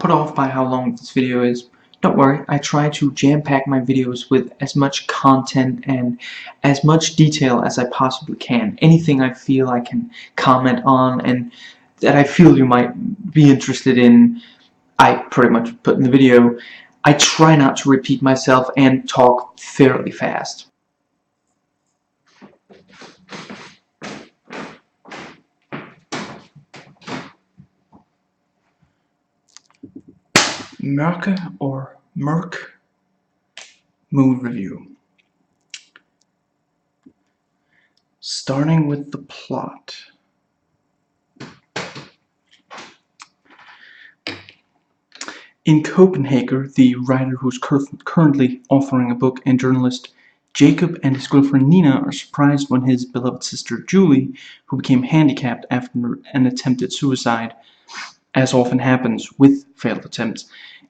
put off by how long this video is. Don't worry, I try to jam-pack my videos with as much content and as much detail as I possibly can. Anything I feel I can comment on and that I feel you might be interested in, I pretty much put in the video. I try not to repeat myself and talk fairly fast. Mørke or Murk movie review. Starting with the plot. In Copenhagen, the writer who's currently authoring a book and journalist Jacob and his girlfriend Nina are surprised when his beloved sister Julie, who became handicapped after an attempted suicide, as often happens with failed attempts,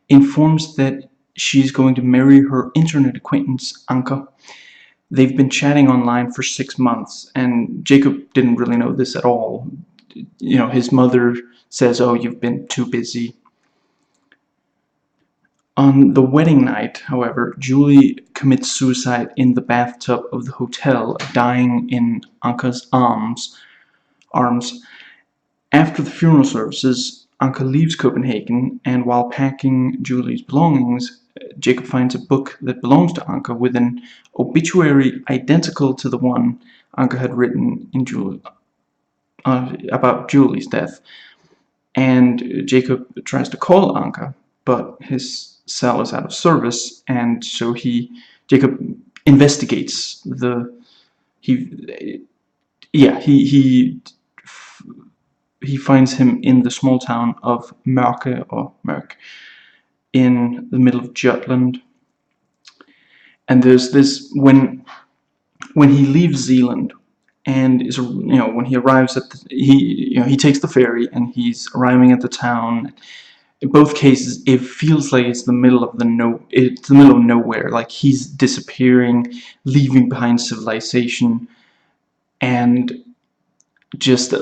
informs that she's going to marry her internet acquaintance Anke. They've been chatting online for 6 months, and Jacob didn't really know this at all. You know, his mother says, "Oh, you've been too busy." On the wedding night, however, Julie commits suicide in the bathtub of the hotel, dying in Anke's arms. After the funeral services, Anke leaves Copenhagen, and while packing Julie's belongings, Jacob finds a book that belongs to Anke with an obituary identical to the one Anke had written in about Julie's death. And Jacob tries to call Anke, but his cell is out of service, and so Jacob investigates he finds him in the small town of Mørke or Mørk in the middle of Jutland. And there's this when he leaves Zealand and is, when he arrives at he takes the ferry and he's arriving at the town. In both cases, it feels like it's the middle of nowhere. Like he's disappearing, leaving behind civilization, and just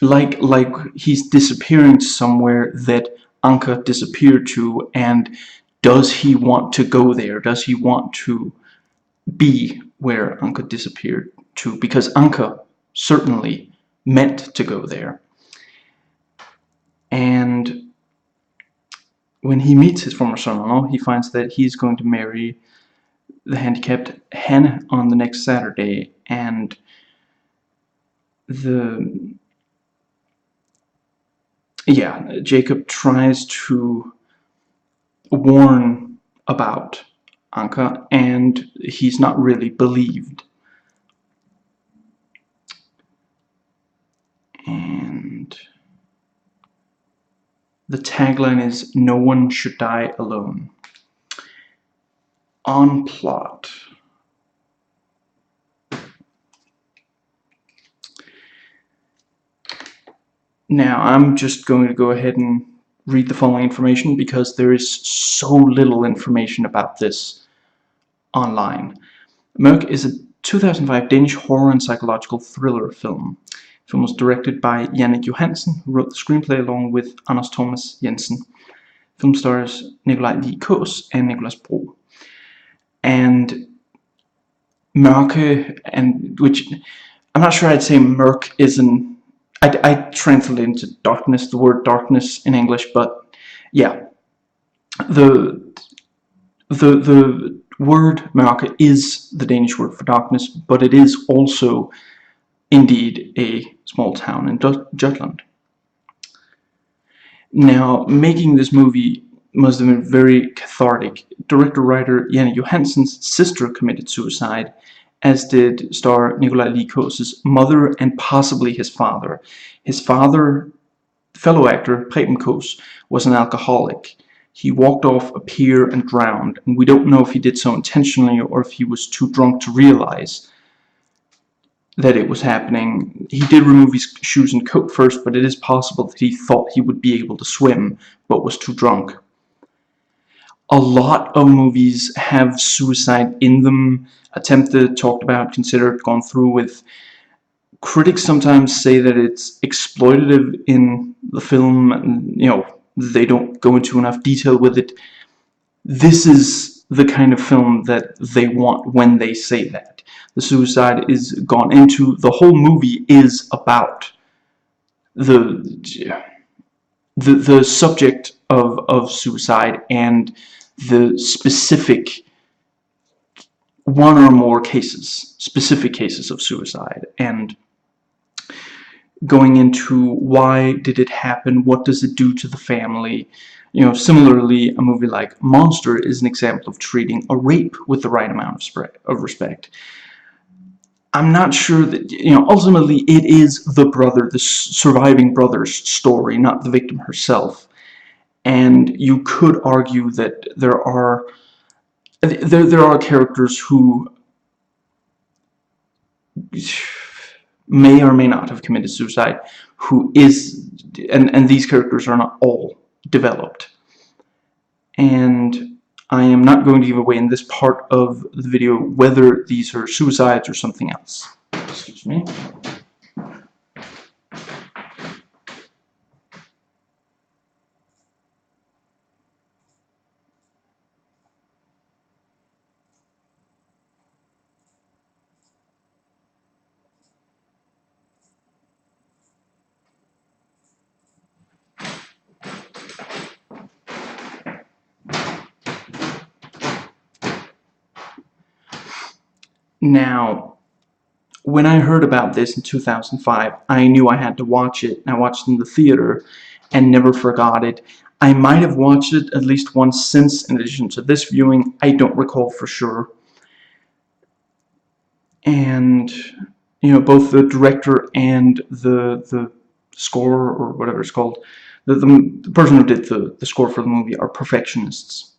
like he's disappearing to somewhere that Anke disappeared to. And does he want to go there? Does he want to be where Anke disappeared to? Because Anke certainly meant to go there. And when he meets his former son-in-law, he finds that he's going to marry the handicapped Hanne on the next Saturday, and Jacob tries to warn about Anke, and he's not really believed. And the tagline is, "No one should die alone." On plot. Now, I'm just going to go ahead and read the following information because there is so little information about this online. Mørke is a 2005 Danish horror and psychological thriller film. The film was directed by Jannik Johansen, who wrote the screenplay along with Anders Thomas Jensen. The film stars Nikolaj Lie Kaas and Nicolas Bro. And Mørke, which I'm not sure I'd say Mørk is I translate it into darkness, the word darkness in English, but yeah, the word Mørke is the Danish word for darkness, but it is also indeed a small town in Jutland. Now, making this movie must have been very cathartic. Director-writer Jannik Johansen's sister committed suicide, as did star Nikolaj Lie Kaas' mother and possibly his father. His father, fellow actor Preben Kaas, was an alcoholic. He walked off a pier and drowned, and we don't know if he did so intentionally or if he was too drunk to realize that it was happening. He did remove his shoes and coat first, but it is possible that he thought he would be able to swim, but was too drunk. A lot of movies have suicide in them, attempted, talked about, considered, gone through with Critics sometimes say that it's exploitative in the film, and they don't go into enough detail with it. This is the kind of film that they want when they say that. The suicide is gone into. The whole movie is about the subject of suicide and the specific one or more cases, specific cases of suicide, and going into why did it happen, what does it do to the family. Similarly, a movie like Monster is an example of treating a rape with the right amount of respect. I'm not sure that, ultimately it is the surviving brother's story, not the victim herself. And you could argue that there are characters who may or may not have committed suicide, and these characters are not all developed. And I am not going to give away in this part of the video whether these are suicides or something else. Excuse me. Now, when I heard about this in 2005, I knew I had to watch it. I watched it in the theater and never forgot it. I might have watched it at least once since, in addition to this viewing. I don't recall for sure. And, both the director and the score, or whatever it's called, the person who did the score for the movie are perfectionists.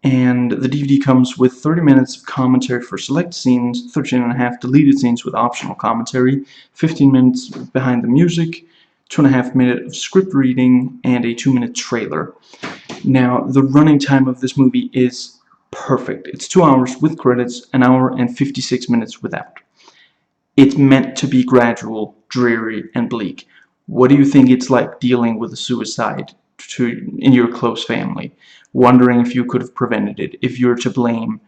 And the DVD comes with 30 minutes of commentary for select scenes, 13.5 deleted scenes with optional commentary, 15 minutes behind the music, 2.5 minutes of script reading, and a 2-minute trailer. Now, the running time of this movie is perfect. It's 2 hours with credits, 1 hour and 56 minutes without. It's meant to be gradual, dreary, and bleak. What do you think it's like dealing with a suicide in your close family? Wondering if you could have prevented it, if you're to blame,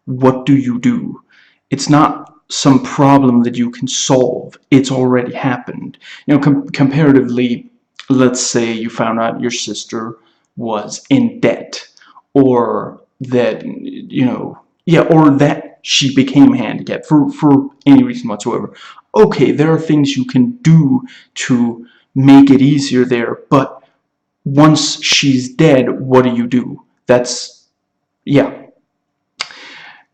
what do you do? It's not some problem that you can solve. It's already happened. Comparatively, let's say you found out your sister was in debt, or that, or that she became handicapped for any reason whatsoever. Okay, there are things you can do to make it easier there, but once she's dead, what do? That's, yeah.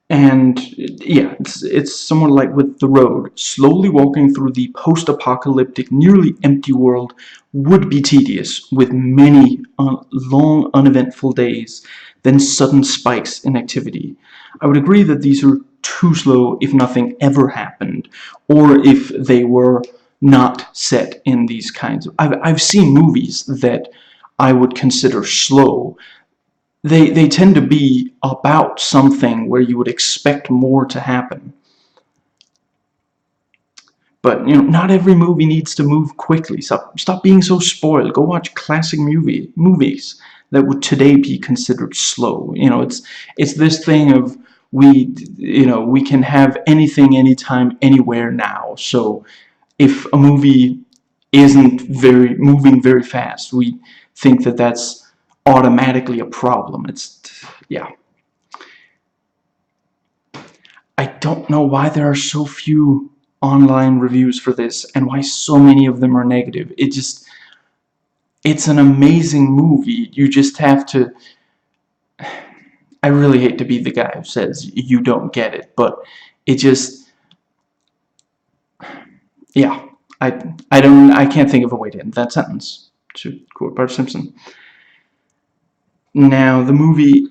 And, yeah, it's somewhat like with The Road. Slowly walking through the post-apocalyptic, nearly empty world would be tedious, with many long, uneventful days, then sudden spikes in activity. I would agree that these are too slow if nothing ever happened, or if they were not set in these kinds of... I've seen movies that I would consider slow. They tend to be about something where you would expect more to happen. But, not every movie needs to move quickly. Stop being so spoiled. Go watch classic movies that would today be considered slow. It's this thing of we can have anything, anytime, anywhere now. So if a movie isn't moving very fast, we think that that's automatically a problem. Yeah. I don't know why there are so few online reviews for this, and why so many of them are negative. It's an amazing movie. You just have to... I really hate to be the guy who says you don't get it, but it just... yeah. I can't think of a way to end that sentence, to quote Bart Simpson. Now, the movie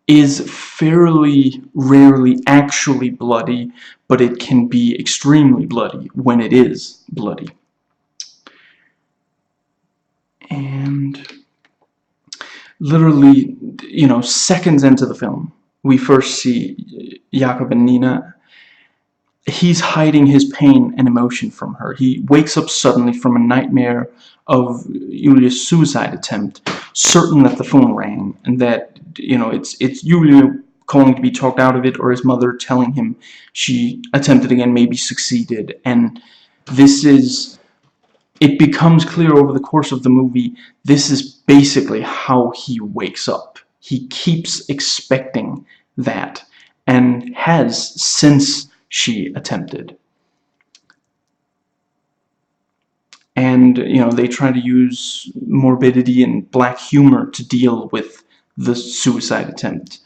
is fairly rarely actually bloody, but it can be extremely bloody when it is bloody. And literally, seconds into the film, we first see Jakob and Nina, he's hiding his pain and emotion from her. He wakes up suddenly from a nightmare of Julia's suicide attempt, certain that the phone rang, and that, it's Julia calling to be talked out of it, or his mother telling him she attempted again, maybe succeeded. And it becomes clear over the course of the movie, this is basically how he wakes up. He keeps expecting that, and has since she attempted. And, they try to use morbidity and black humor to deal with the suicide attempt.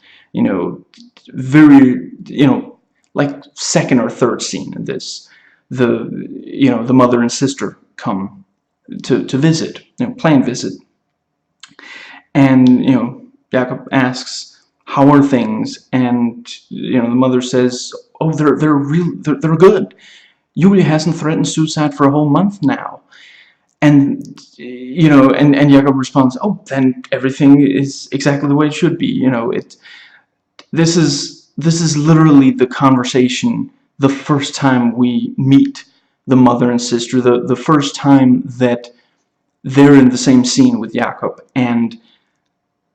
Very, like second or third scene in this, the mother and sister come to visit, planned visit, and Jacob asks, "How are things?" And the mother says, "Oh, they're good. Julia hasn't threatened suicide for a whole month now." And and Jacob responds, "Oh, then everything is exactly the way it should be." This is literally the conversation the first time we meet the mother and sister, the first time that they're in the same scene with Jacob, and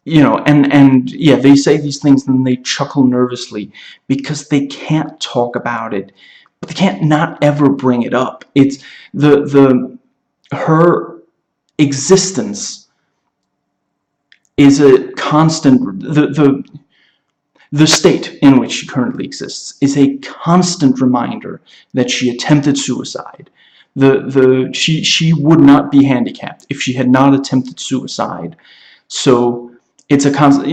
yeah, they say these things and they chuckle nervously because they can't talk about it, but they can't not ever bring it up. It's her existence is a constant. The state in which she currently exists is a constant reminder that she attempted suicide. She would not be handicapped if she had not attempted suicide. So it's a constant,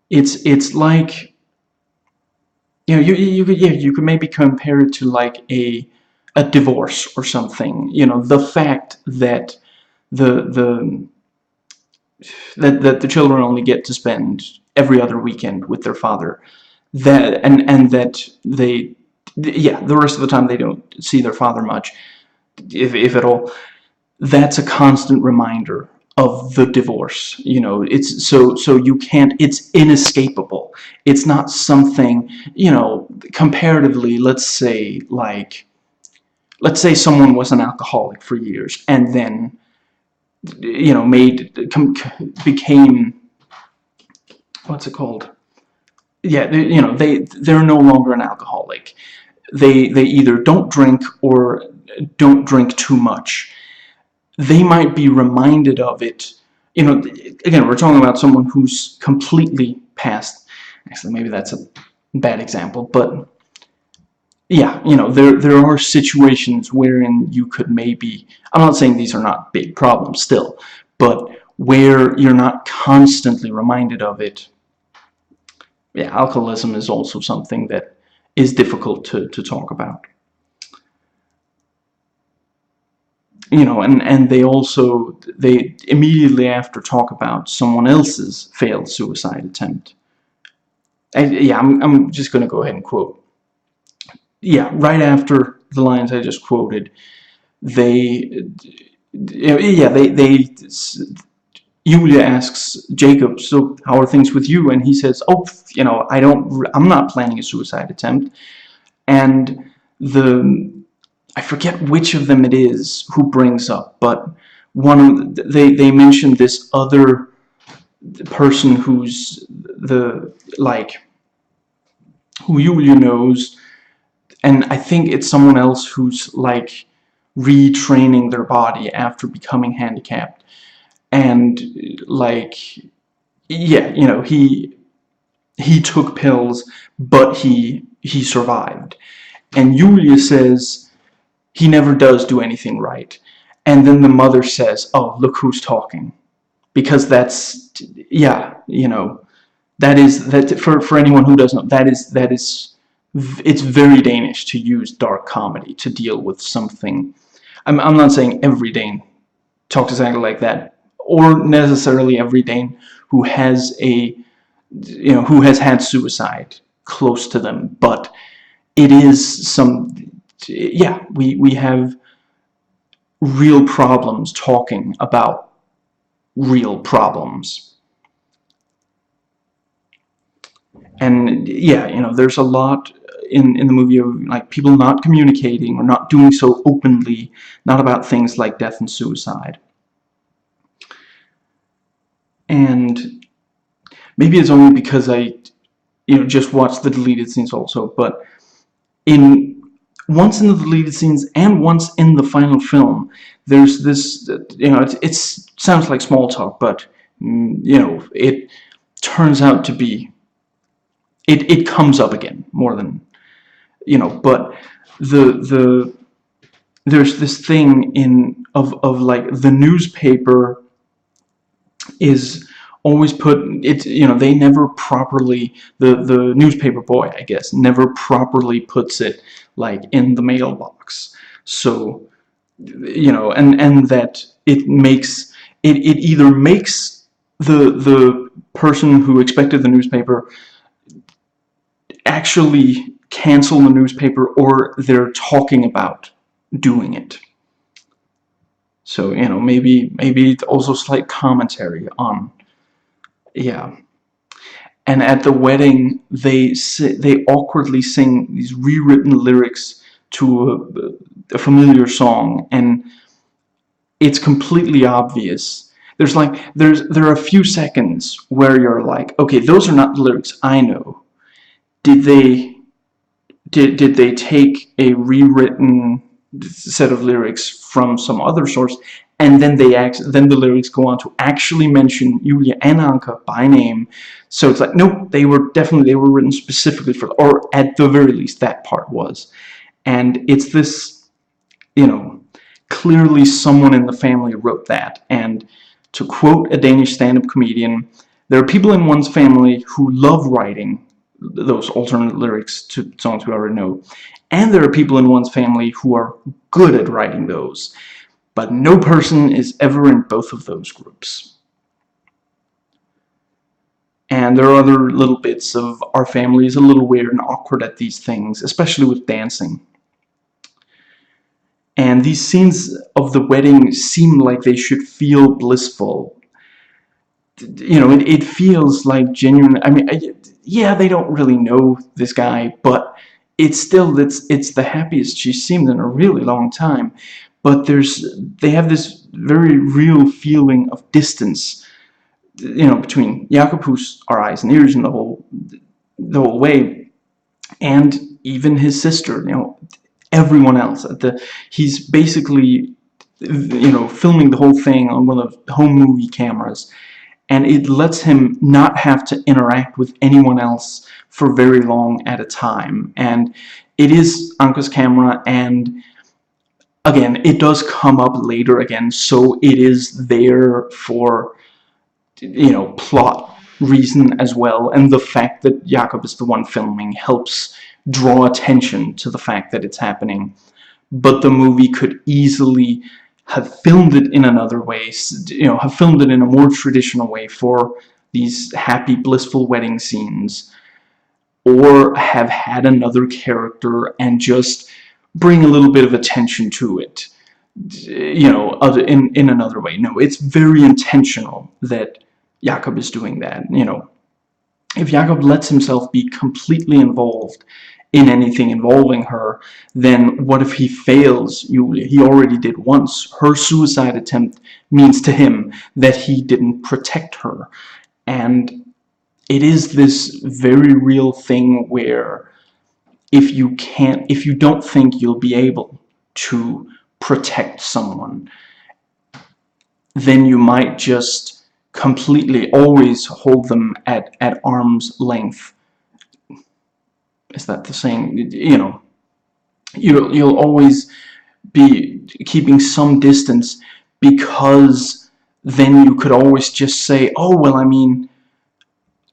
it's like, you could maybe compare it to like a divorce or something. The fact that that the children only get to spend every other weekend with their father, that and that the rest of the time they don't see their father much, if at all. That's a constant reminder of the divorce. It's so you can't, it's inescapable. It's not something, comparatively, let's say someone was an alcoholic for years and then became, what's it called, yeah, they're no longer an alcoholic. They either don't drink or don't drink too much. They might be reminded of it. Again, we're talking about someone who's completely past. Actually, maybe that's a bad example, but yeah, there are situations wherein you could maybe, I'm not saying these are not big problems still, but where you're not constantly reminded of it. Yeah, alcoholism is also something that is difficult to talk about. And they immediately after talk about someone else's failed suicide attempt. Yeah, I'm just going to go ahead and quote. Yeah, right after the lines I just quoted, Julia asks Jacob, "So how are things with you?" And he says, "Oh, I'm not planning a suicide attempt." And I forget which of them it is who brings up, but they mention this other person who's who Julia knows, and I think it's someone else who's like retraining their body after becoming handicapped, and yeah, he took pills, but he survived. And Julia says he never does do anything right. And then the mother says, "Oh, look who's talking," because that's, yeah, that for anyone who doesn't know, that is it's very Danish to use dark comedy to deal with something. I'm not saying every Dane talks exactly like that, or necessarily every Dane who has who has had suicide close to them, but it is yeah, we have real problems talking about real problems. And yeah, there's a lot in the movie of like people not communicating or not doing so openly, not about things like death and suicide. And maybe it's only because I just watched the deleted scenes also, but in once in the deleted scenes and once in the final film, there's this, it sounds like small talk, but it turns out to be, it comes up again more than, but the there's this thing of like the newspaper is always put, it's, they never properly, the newspaper boy, I guess, never properly puts it like in the mailbox. So and that it either makes the person who expected the newspaper actually cancel the newspaper, or they're talking about doing it. So maybe also slight commentary on, yeah. And at the wedding, they awkwardly sing these rewritten lyrics to a familiar song, and it's completely obvious. There are a few seconds where you're like, okay, those are not the lyrics I know. Did they take a rewritten set of lyrics from some other source, and then then the lyrics go on to actually mention Julia and Anka by name? So it's like, nope, they were written specifically for, or at the very least that part was. And it's this, clearly someone in the family wrote that. And to quote a Danish stand-up comedian, there are people in one's family who love writing those alternate lyrics to songs we already know, and there are people in one's family who are good at writing those, but no person is ever in both of those groups. And there are other little bits of our family is a little weird and awkward at these things, especially with dancing. And these scenes of the wedding seem like they should feel blissful. It feels like genuine. I mean, yeah, they don't really know this guy, but it's still, it's the happiest she's seemed in a really long time. But they have this very real feeling of distance, between Jakob, who's our eyes and ears in the whole way, and even his sister, everyone else. He's basically, filming the whole thing on one of the home movie cameras, and it lets him not have to interact with anyone else for very long at a time. And it is Anka's camera, and again, it does come up later again, so it is there for, plot reason as well, and the fact that Jakob is the one filming helps draw attention to the fact that it's happening. But the movie could easily have filmed it in another way, have filmed it in a more traditional way for these happy, blissful wedding scenes, or have had another character and just bring a little bit of attention to it, in another way. No, it's very intentional that Jakob is doing that. If Jakob lets himself be completely involved in anything involving her, then what if he fails Julia? He already did once. Her suicide attempt means to him that he didn't protect her. And it is this very real thing where if you don't think you'll be able to protect someone, then you might just completely always hold them at arm's length. Is that the saying? You'll always be keeping some distance, because then you could always just say, oh well, I mean,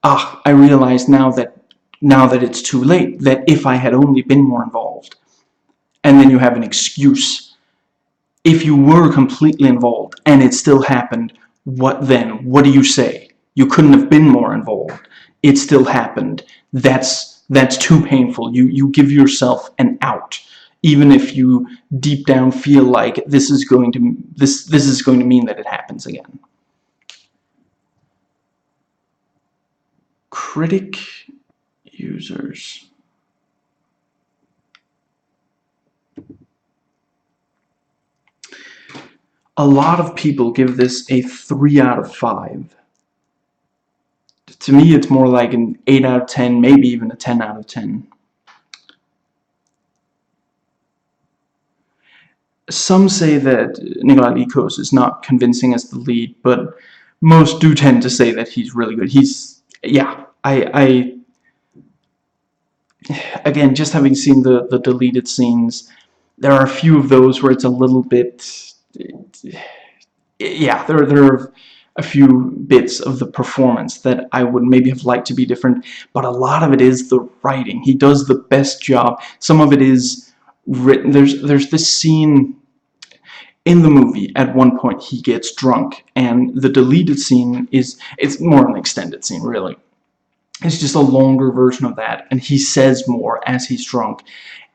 I realize now that it's too late, that if I had only been more involved. And then you have an excuse. If you were completely involved and it still happened, what then? What do you say? You couldn't have been more involved. It still happened. That's too painful. You give yourself an out, even if you deep down feel like this is going to mean that it happens again. Critic, users. A lot of people give this a 3 out of 5. To me, it's more like an 8 out of 10, maybe even a 10 out of 10. Some say that Nikolai Likos is not convincing as the lead, but most do tend to say that he's really good. Yeah, again, just having seen the deleted scenes, there are a few of those where it's a little bit, yeah, there are a few bits of the performance that I would maybe have liked to be different, but a lot of it is the writing. He does the best job. Some of it is written. There's this scene in the movie at one point he gets drunk, and the deleted scene it's more an extended scene, really. It's just a longer version of that, and he says more as he's drunk.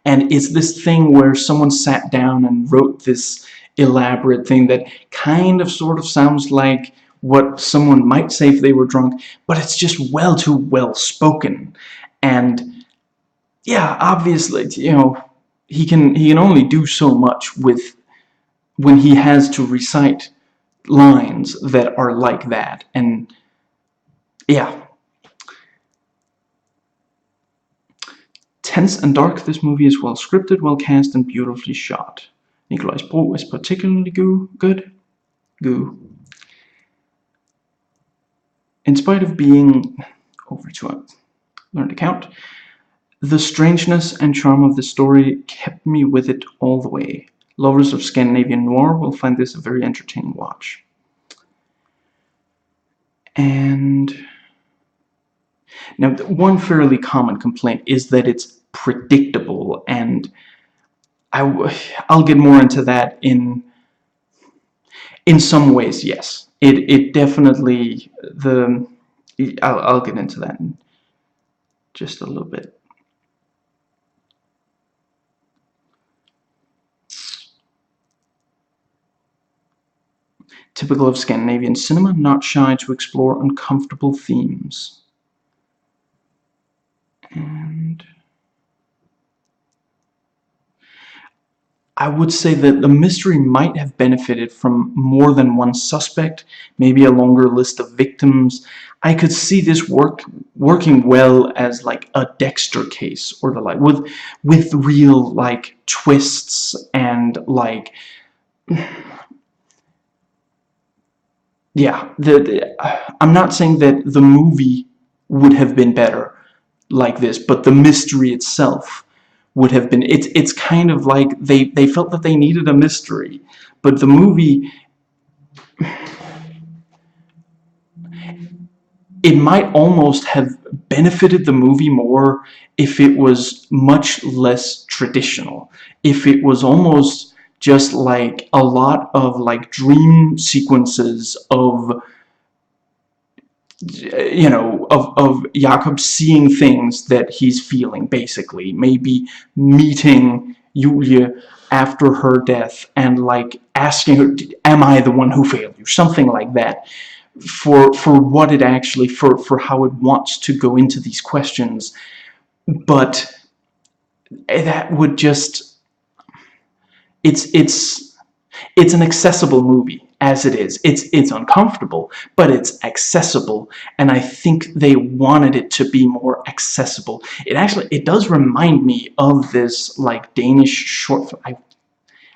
And it's this thing where someone sat down and wrote this elaborate thing that kind of sort of sounds like what someone might say if they were drunk, but it's just well too well spoken. And yeah, obviously, you know, he can only do so much with when he has to recite lines that are like that. And yeah, tense and dark, this movie is well scripted, well cast, and beautifully shot. Nikolaj's Bro is particularly good. In spite of being over to learn to count, the strangeness and charm of the story kept me with it all the way. Lovers of Scandinavian noir will find this a very entertaining watch. And now, one fairly common complaint is that it's predictable, and I'll get more into that in some ways. Yes, it definitely I'll get into that in just a little bit. Typical of Scandinavian cinema, not shy to explore uncomfortable themes. And I would say that the mystery might have benefited from more than one suspect, maybe a longer list of victims. I could see this working well as like a Dexter case or the like, with real like twists and like yeah. I'm not saying that the movie would have been better like this, but the mystery itself would have been. It's kind of like they felt that they needed a mystery, but the movie, it might almost have benefited the movie more if it was much less traditional, if it was almost just like a lot of like dream sequences of, you know, of Jakob seeing things that he's feeling, basically. Maybe meeting Julia after her death and like asking her, am I the one who failed you? Something like that. For what it actually, for how it wants to go into these questions. But that would just, it's an accessible movie as it is. It's uncomfortable, but it's accessible, and I think they wanted it to be more accessible. It does remind me of this like Danish short film.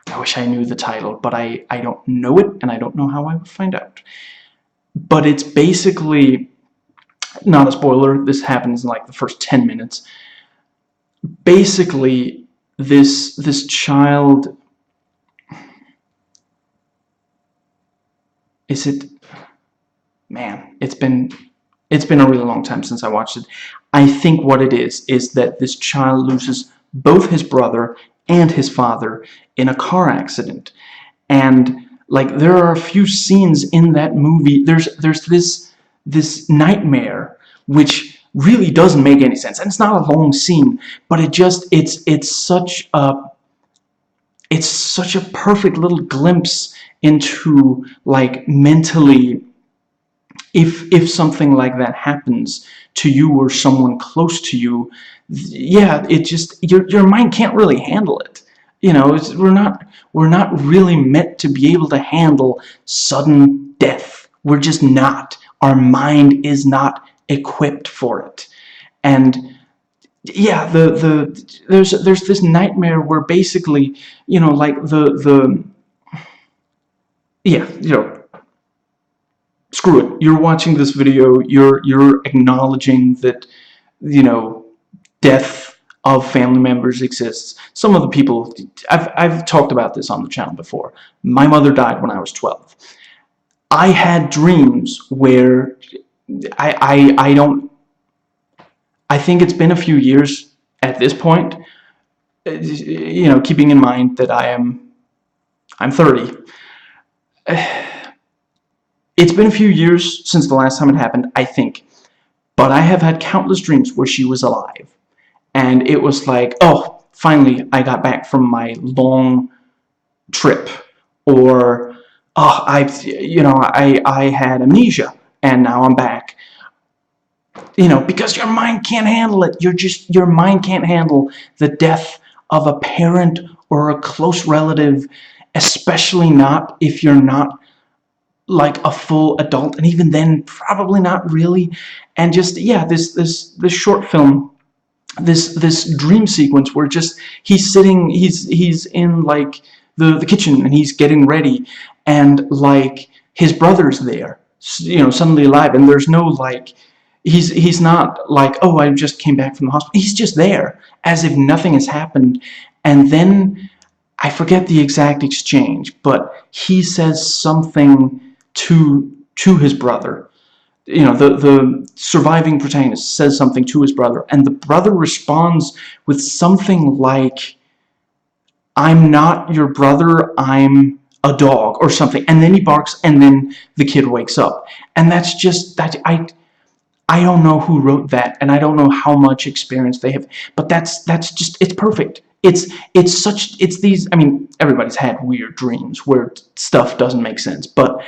I wish I knew the title, but I don't know it, and I don't know how I would find out. But it's basically, not a spoiler, this happens in like the first 10 minutes. Basically, this child, man, it's been a really long time since I watched it. I think what it is that this child loses both his brother and his father in a car accident. And like, there are a few scenes in that movie, there's this nightmare which really doesn't make any sense, and it's not a long scene, but it's such a perfect little glimpse into like mentally, if something like that happens to you or someone close to you, yeah, it just, your mind can't really handle it. You know, we're not really meant to be able to handle sudden death. We're just not. Our mind is not equipped for it. And yeah, there's this nightmare where basically, you know, like yeah, you know, screw it. You're watching this video, you're acknowledging that, you know, death of family members exists. Some of the people, I've talked about this on the channel before. My mother died when I was 12. I had dreams where I don't, I think it's been a few years at this point, you know, keeping in mind that I'm 30. It's been a few years since the last time it happened, I think, but I have had countless dreams where she was alive, and it was like, oh, finally I got back from my long trip, or oh, I had amnesia and now I'm back. You know, because your mind can't handle it. Your mind can't handle the death of a parent or a close relative, especially not if you're not like a full adult, and even then probably not really. And just, yeah, this short film, this dream sequence where just he's in like the kitchen and he's getting ready, and like his brother's there, you know, suddenly alive, and there's no like, he's not like, oh, I just came back from the hospital. He's just there as if nothing has happened. And then I forget the exact exchange, but he says something to his brother. You know, the surviving protagonist says something to his brother, and the brother responds with something like, I'm not your brother, I'm a dog, or something. And then he barks, and then the kid wakes up. And that's just, that I don't know who wrote that, and I don't know how much experience they have, but that's just, it's perfect. It's these, I mean, everybody's had weird dreams where stuff doesn't make sense, but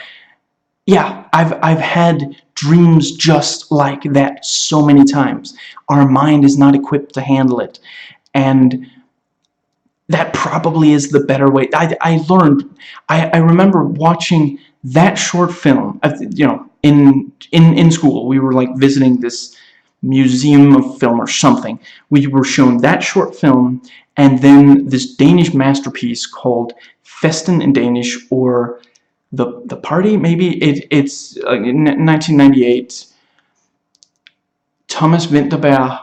yeah, I've had dreams just like that so many times. Our mind is not equipped to handle it, and that probably is the better way. I remember watching that short film, you know, in school. We were like visiting this museum of film or something. We were shown that short film, and then this Danish masterpiece called Festen in Danish, or the Party, maybe. It's in 1998. Thomas Vinterberg.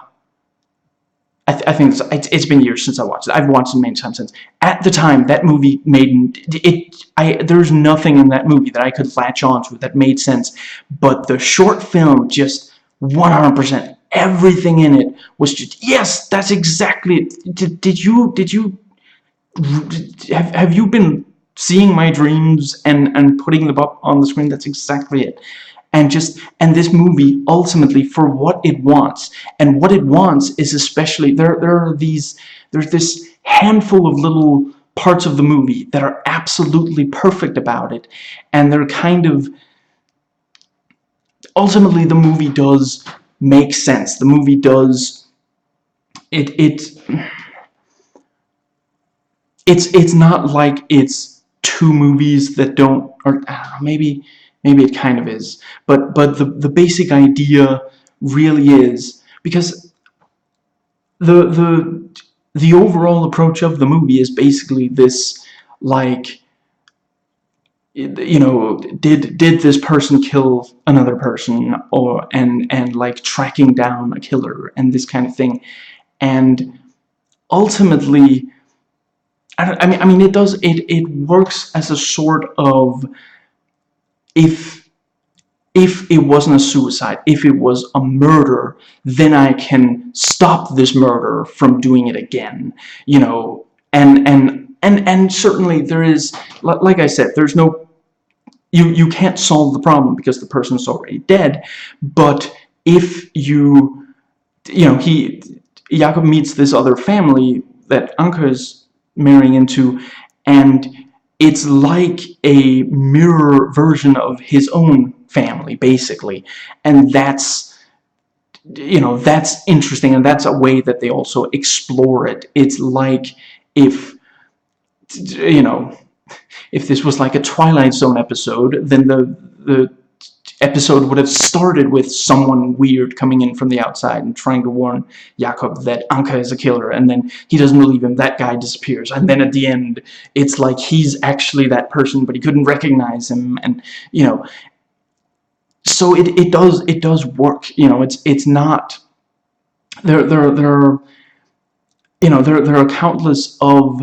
I think it's been years since I watched it. I've watched it many times since. At the time, that movie made it. There's nothing in that movie that I could latch onto that made sense. But the short film, just 100%, everything in it was just, yes, that's exactly it. Did you have you been seeing my dreams and putting them up on the screen? That's exactly it. And this movie, ultimately, for what it wants, and what it wants is, especially, there's this handful of little parts of the movie that are absolutely perfect about it, and they're kind of, ultimately, the movie does make sense. The movie does, it's not like it's two movies that don't, or I don't know, maybe it kind of is, but the basic idea really is, because the overall approach of the movie is basically this, like, you know, did this person kill another person, or and like tracking down a killer and this kind of thing. And ultimately, I mean it works as a sort of, if it wasn't a suicide, if it was a murder, then I can stop this murderer from doing it again, you know. And certainly there is, like I said, there's no, you can't solve the problem because the person's already dead. But if you know, Jacob meets this other family that Anke is marrying into, and it's like a mirror version of his own family, basically. And that's that's interesting, and that's a way that they also explore it. It's like if, you know, if this was like a Twilight Zone episode, then the episode would have started with someone weird coming in from the outside and trying to warn Jakob that Anka is a killer, and then he doesn't believe him, that guy disappears, and then at the end it's like he's actually that person but he couldn't recognize him, and so it does work. It's not, there are countless of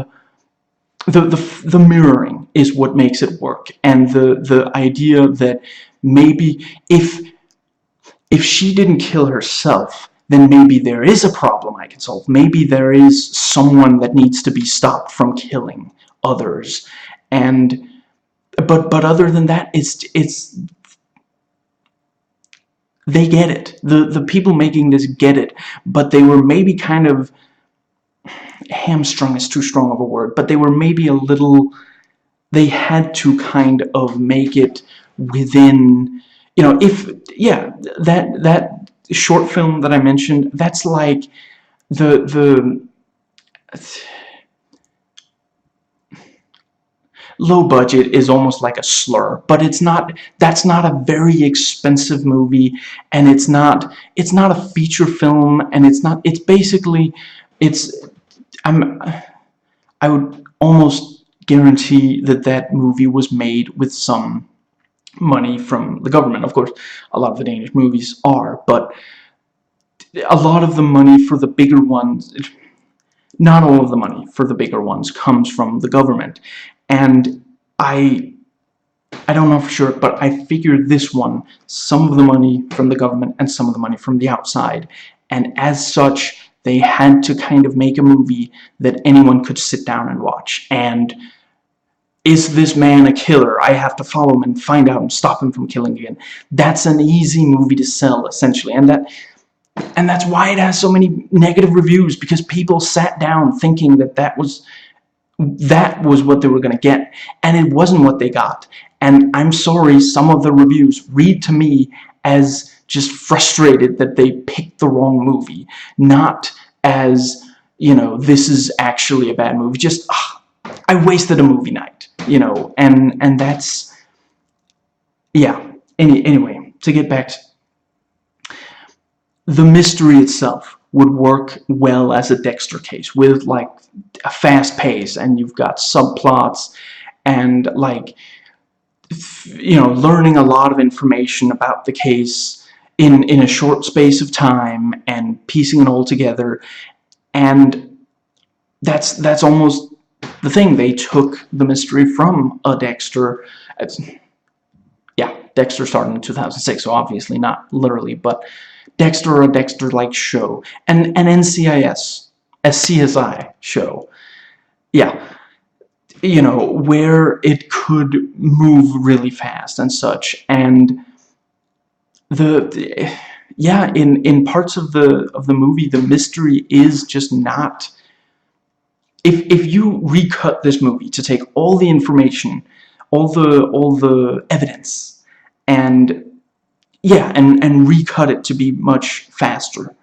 the mirroring is what makes it work, and the idea that maybe if she didn't kill herself, then maybe there is a problem I can solve. Maybe there is someone that needs to be stopped from killing others, and but other than that, it's they get it. The people making this get it, but they were maybe kind of hamstrung is too strong of a word, but they were maybe a little, they had to kind of make it within, if, yeah, that short film that I mentioned, that's like the low budget is almost like a slur, but that's not a very expensive movie, and it's not a feature film, and it's basically, I would almost guarantee that movie was made with some money from the government. Of course, a lot of the Danish movies are, but a lot of the money for the bigger ones, not all of the money for the bigger ones, comes from the government. And I don't know for sure, but I figure this one, some of the money from the government and some of the money from the outside. And as such, they had to kind of make a movie that anyone could sit down and watch. And is this man a killer? I have to follow him and find out and stop him from killing again. That's an easy movie to sell, essentially. And that's why it has so many negative reviews, because people sat down thinking that was what they were going to get, and it wasn't what they got. And I'm sorry, some of the reviews read to me as just frustrated that they picked the wrong movie, not as, this is actually a bad movie. Just, I wasted a movie night, and that's, yeah. Anyway, to get back to the mystery itself would work well as a Dexter case, with like a fast pace, and you've got subplots, and like, learning a lot of information about the case in a short space of time, and piecing it all together. And that's almost the thing. They took the mystery from a Dexter. Yeah, Dexter started in 2006, so obviously not literally, but Dexter, or a Dexter-like show, and an NCIS, a CSI show. Yeah, where it could move really fast and such. And in parts of the movie, the mystery is just not. If you recut this movie to take all the information, all the evidence, and recut it to be much faster,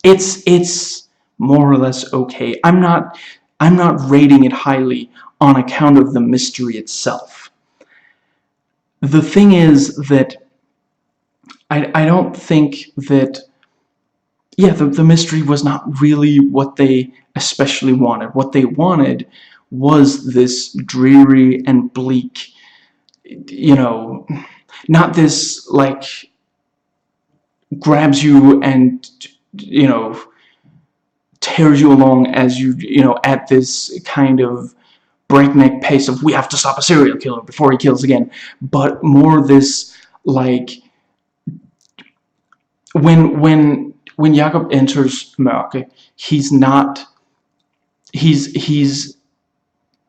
it's more or less okay. I'm not rating it highly on account of the mystery itself. The thing is that I don't think that, the mystery was not really what they especially wanted. What they wanted was this dreary and bleak, not this, like, grabs you and, tears you along as at this kind of breakneck pace of, we have to stop a serial killer before he kills again, but more this, like, when Jakob enters Mørke, he's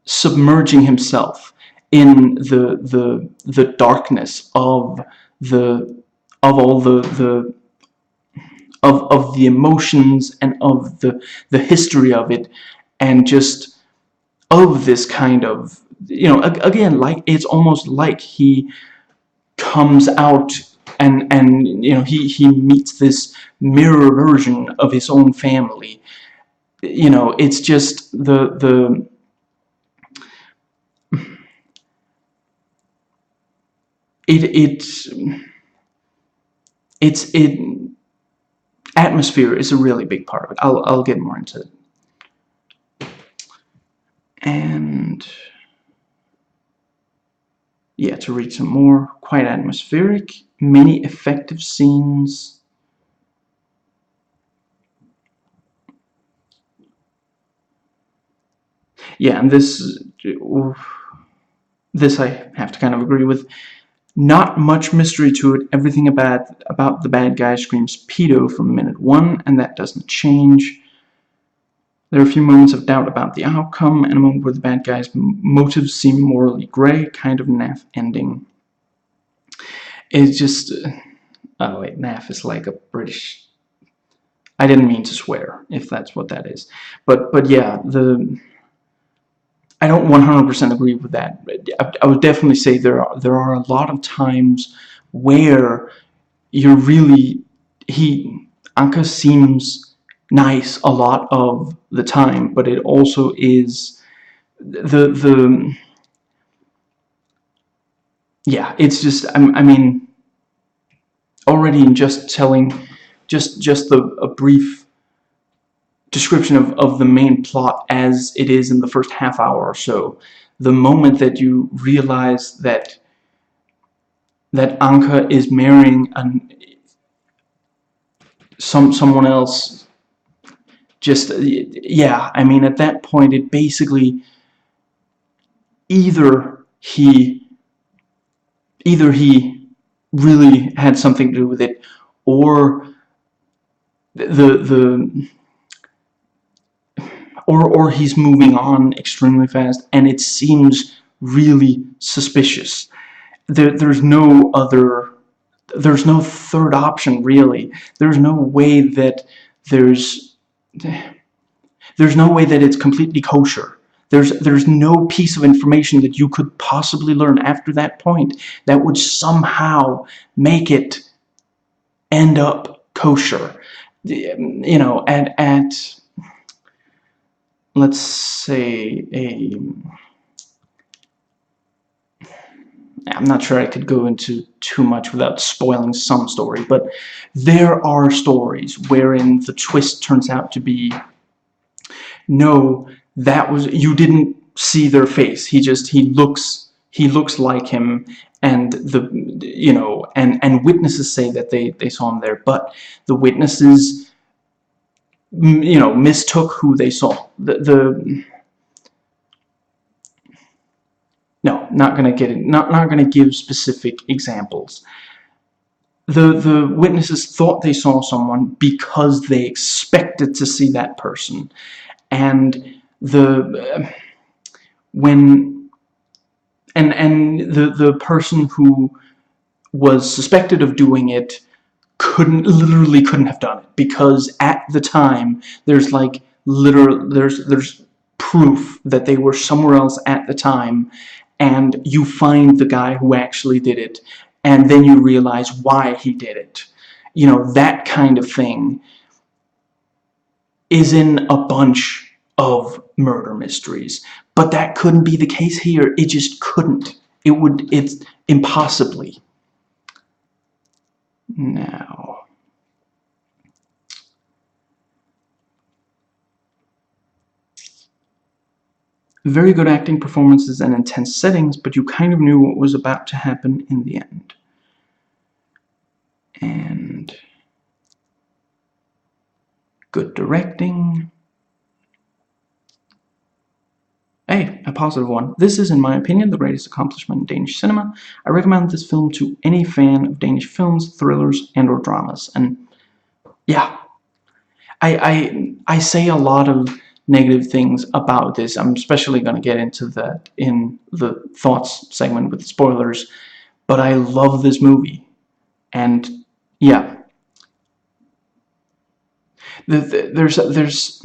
submerging himself in the darkness of all the emotions, and of the history of it, and just of this kind of, again, like, it's almost like he comes out, and you know, he meets this mirror version of his own family. You know, it's just it atmosphere is a really big part of it. I'll get more into it. And yeah, to read some more, quite atmospheric, many effective scenes. Yeah, and this I have to kind of agree with. Not much mystery to it. Everything about the bad guy screams pedo from minute one, and that doesn't change. There are a few moments of doubt about the outcome, and a moment where the bad guy's motives seem morally gray, kind of naff ending. It's just... oh wait, naff is like a British... I didn't mean to swear, if that's what that is. But yeah, I don't 100% agree with that. I would definitely say there are a lot of times where you're really... Anka seems nice a lot of the time, but it also is yeah, it's just, I mean, already in just telling a brief description of the main plot as it is in the first half hour or so, the moment that you realize that Anka is marrying someone else, just, yeah, I mean, at that point it basically either he really had something to do with it, or or he's moving on extremely fast, and it seems really suspicious. There's no third option, really. There's no way that it's completely kosher. There's no piece of information that you could possibly learn after that point that would somehow make it end up kosher. You know, at let's say I'm not sure I could go into too much without spoiling some story, but there are stories wherein the twist turns out to be, no, you didn't see their face. He looks like him, and and witnesses say that they saw him there, but the witnesses, you know, mistook who they saw. No, not gonna give specific examples. The witnesses thought they saw someone because they expected to see that person, and when the person who was suspected of doing it literally couldn't have done it, because at the time there's proof that they were somewhere else at the time, and you find the guy who actually did it, and then you realize why he did it. You know, that kind of thing is in a bunch of murder mysteries, but that couldn't be the case here. It just couldn't. It's impossibly. Now, very good acting performances and intense settings, but you kind of knew what was about to happen in the end. And good directing. Hey, a positive one. This is, in my opinion, the greatest accomplishment in Danish cinema. I recommend this film to any fan of Danish films, thrillers, and/or dramas. And yeah, I say a lot of negative things about this. I'm especially going to get into that in the thoughts segment with spoilers. But I love this movie, and yeah, there's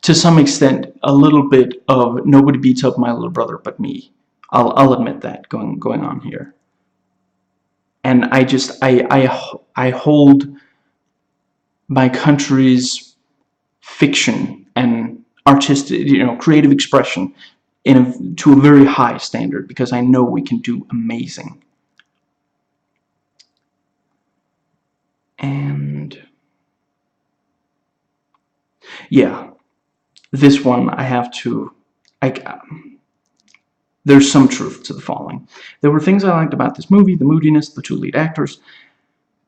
to some extent a little bit of nobody beats up my little brother but me. I'll admit that going on here. and I hold my country's fiction and artistic, creative expression to a very high standard, because I know we can do amazing. And yeah, this one I have to. There's some truth to the following. There were things I liked about this movie: the moodiness, the two lead actors,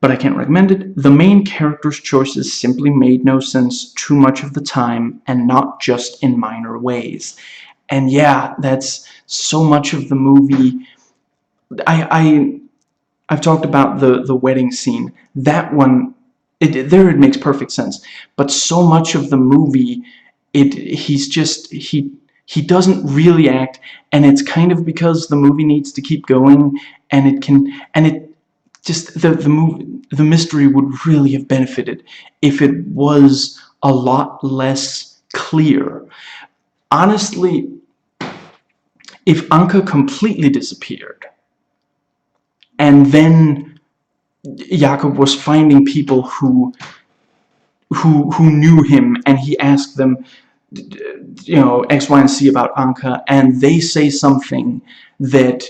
but I can't recommend it. The main character's choices simply made no sense too much of the time, and not just in minor ways. And yeah, that's so much of the movie. I've talked about the wedding scene. That one, it makes perfect sense. But so much of the movie, he doesn't really act, and it's kind of because the movie needs to keep going, and it just the mystery would really have benefited if it was a lot less clear. Honestly, if Anka completely disappeared, and then Jakob was finding people who knew him, and he asked them, X, Y, and Z about Anka, and they say something that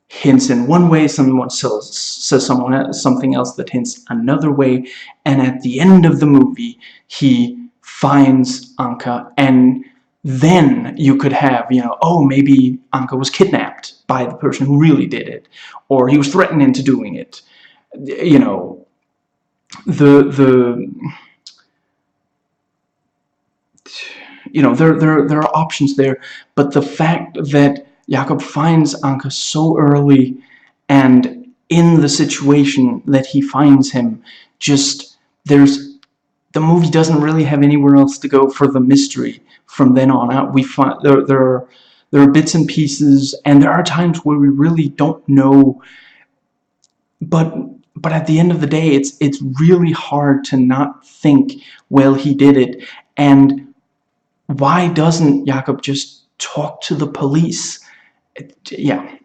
hints in one way, someone says something else that hints another way, and at the end of the movie, he finds Anka, and then you could have, oh, maybe Anka was kidnapped by the person who really did it, or he was threatened into doing it. The there are options there, but the fact that Jakob finds Anka so early, and in the situation that he finds him, just the movie doesn't really have anywhere else to go for the mystery from then on out. We find there are bits and pieces, and there are times where we really don't know, but at the end of the day, it's really hard to not think, well, he did it. And why doesn't Jakob just talk to the police? Yeah.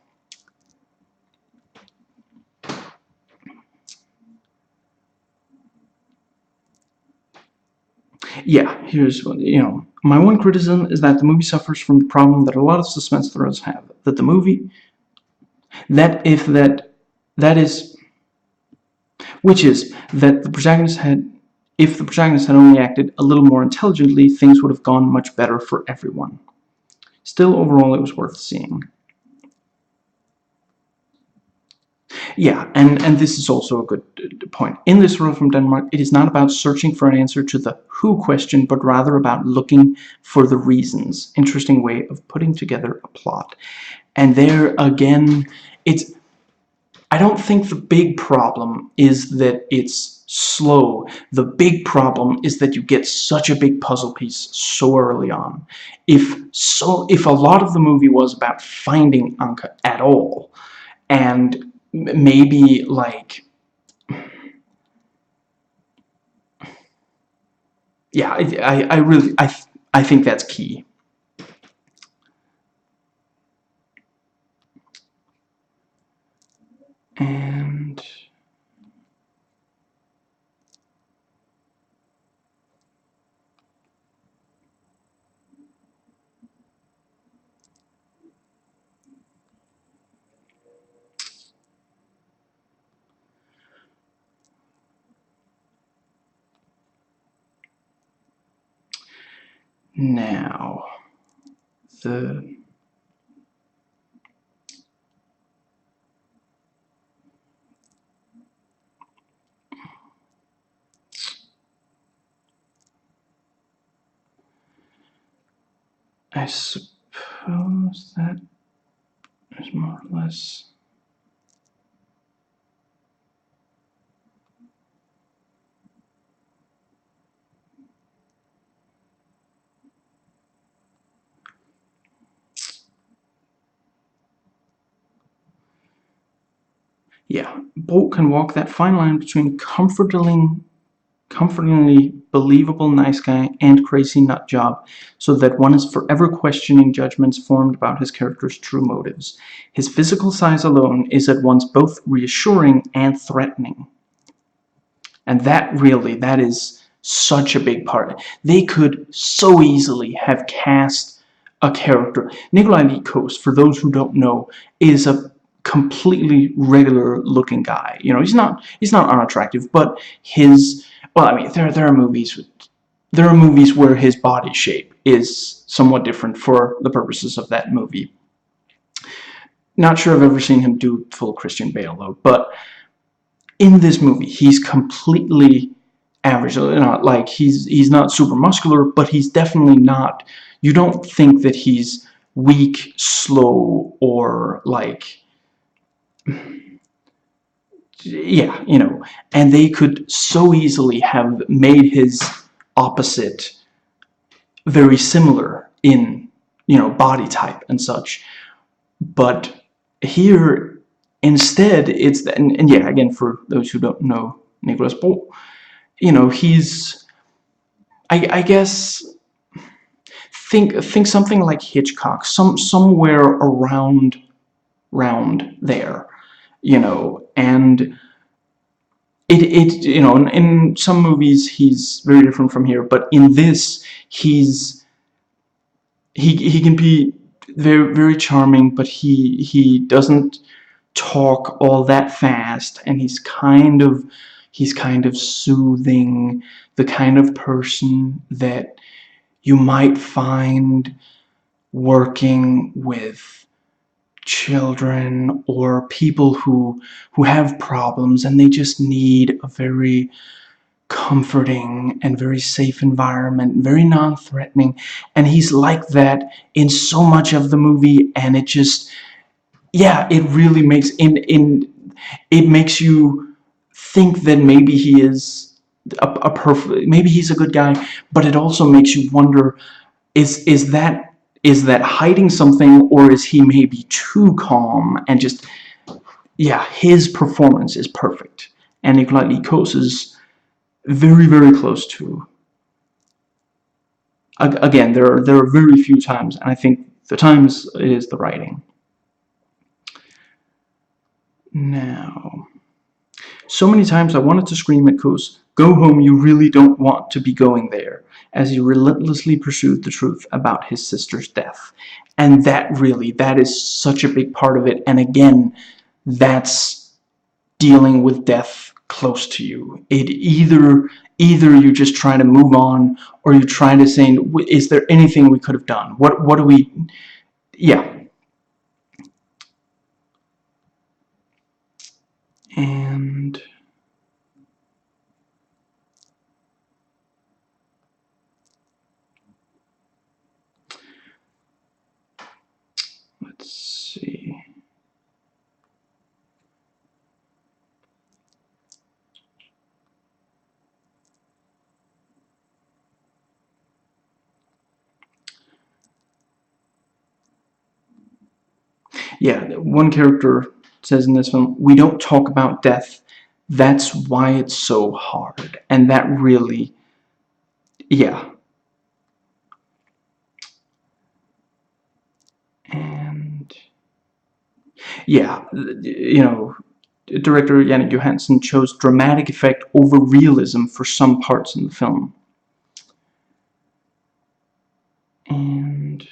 Yeah, here's what, my one criticism is that the movie suffers from the problem that a lot of suspense thrillers have. That the movie, that if that is, which is that the protagonist had, if the protagonist had only acted a little more intelligently, things would have gone much better for everyone. Still, overall, it was worth seeing. Yeah, and this is also a good point. In this role from Denmark, it is not about searching for an answer to the who question, but rather about looking for the reasons. Interesting way of putting together a plot. And there, again, I don't think the big problem is that it's slow. The big problem is that you get such a big puzzle piece so early on. If a lot of the movie was about finding Anka at all, and maybe like, yeah, I really I think that's key. And now the I suppose that is more or less. Yeah, Bolt can walk that fine line between comfortingly believable nice guy and crazy nut job, so that one is forever questioning judgments formed about his character's true motives. His physical size alone is at once both reassuring and threatening. And that is such a big part. They could so easily have cast a character. Nikolai Likos, for those who don't know, is a completely regular looking guy. You know, he's not unattractive, but his, well, I mean, there are movies where his body shape is somewhat different for the purposes of that movie. Not sure I've ever seen him do full Christian Bale though, but in this movie, he's completely average. Not like he's not super muscular, but he's definitely not. You don't think that he's weak, slow, or like, yeah, you know. And they could so easily have made his opposite very similar in, you know, body type and such. But here, instead, it's, and yeah, again, for those who don't know Nicholas Bolt, you know, he's, I guess, think something like Hitchcock, somewhere around there, you know. And it you know, in some movies he's very different from here, but in this he can be very charming, but he doesn't talk all that fast, and he's kind of soothing, the kind of person that you might find working with children or people who have problems, and they just need a very comforting and very safe environment, very non-threatening. And he's like that in so much of the movie, and it just, yeah, it really makes it makes you think that maybe he is a perfect, maybe he's a good guy, but it also makes you wonder, is that hiding something, or is he maybe too calm and just, yeah, his performance is perfect. And Nikolai Likos is very close to, again, there are very few times, and I think the times is the writing. Now, so many times I wanted to scream at Kuz, "Go home, you really don't want to be going there," as he relentlessly pursued the truth about his sister's death. And that is such a big part of it. And again, that's dealing with death close to you. It either you just try to move on, or you try to say, is there anything we could have done? What do we, yeah. And let's see. Yeah, one character says in this film, "We don't talk about death. That's why it's so hard." And that really, yeah. And yeah, you know, director Jannik Johansson chose dramatic effect over realism for some parts in the film. And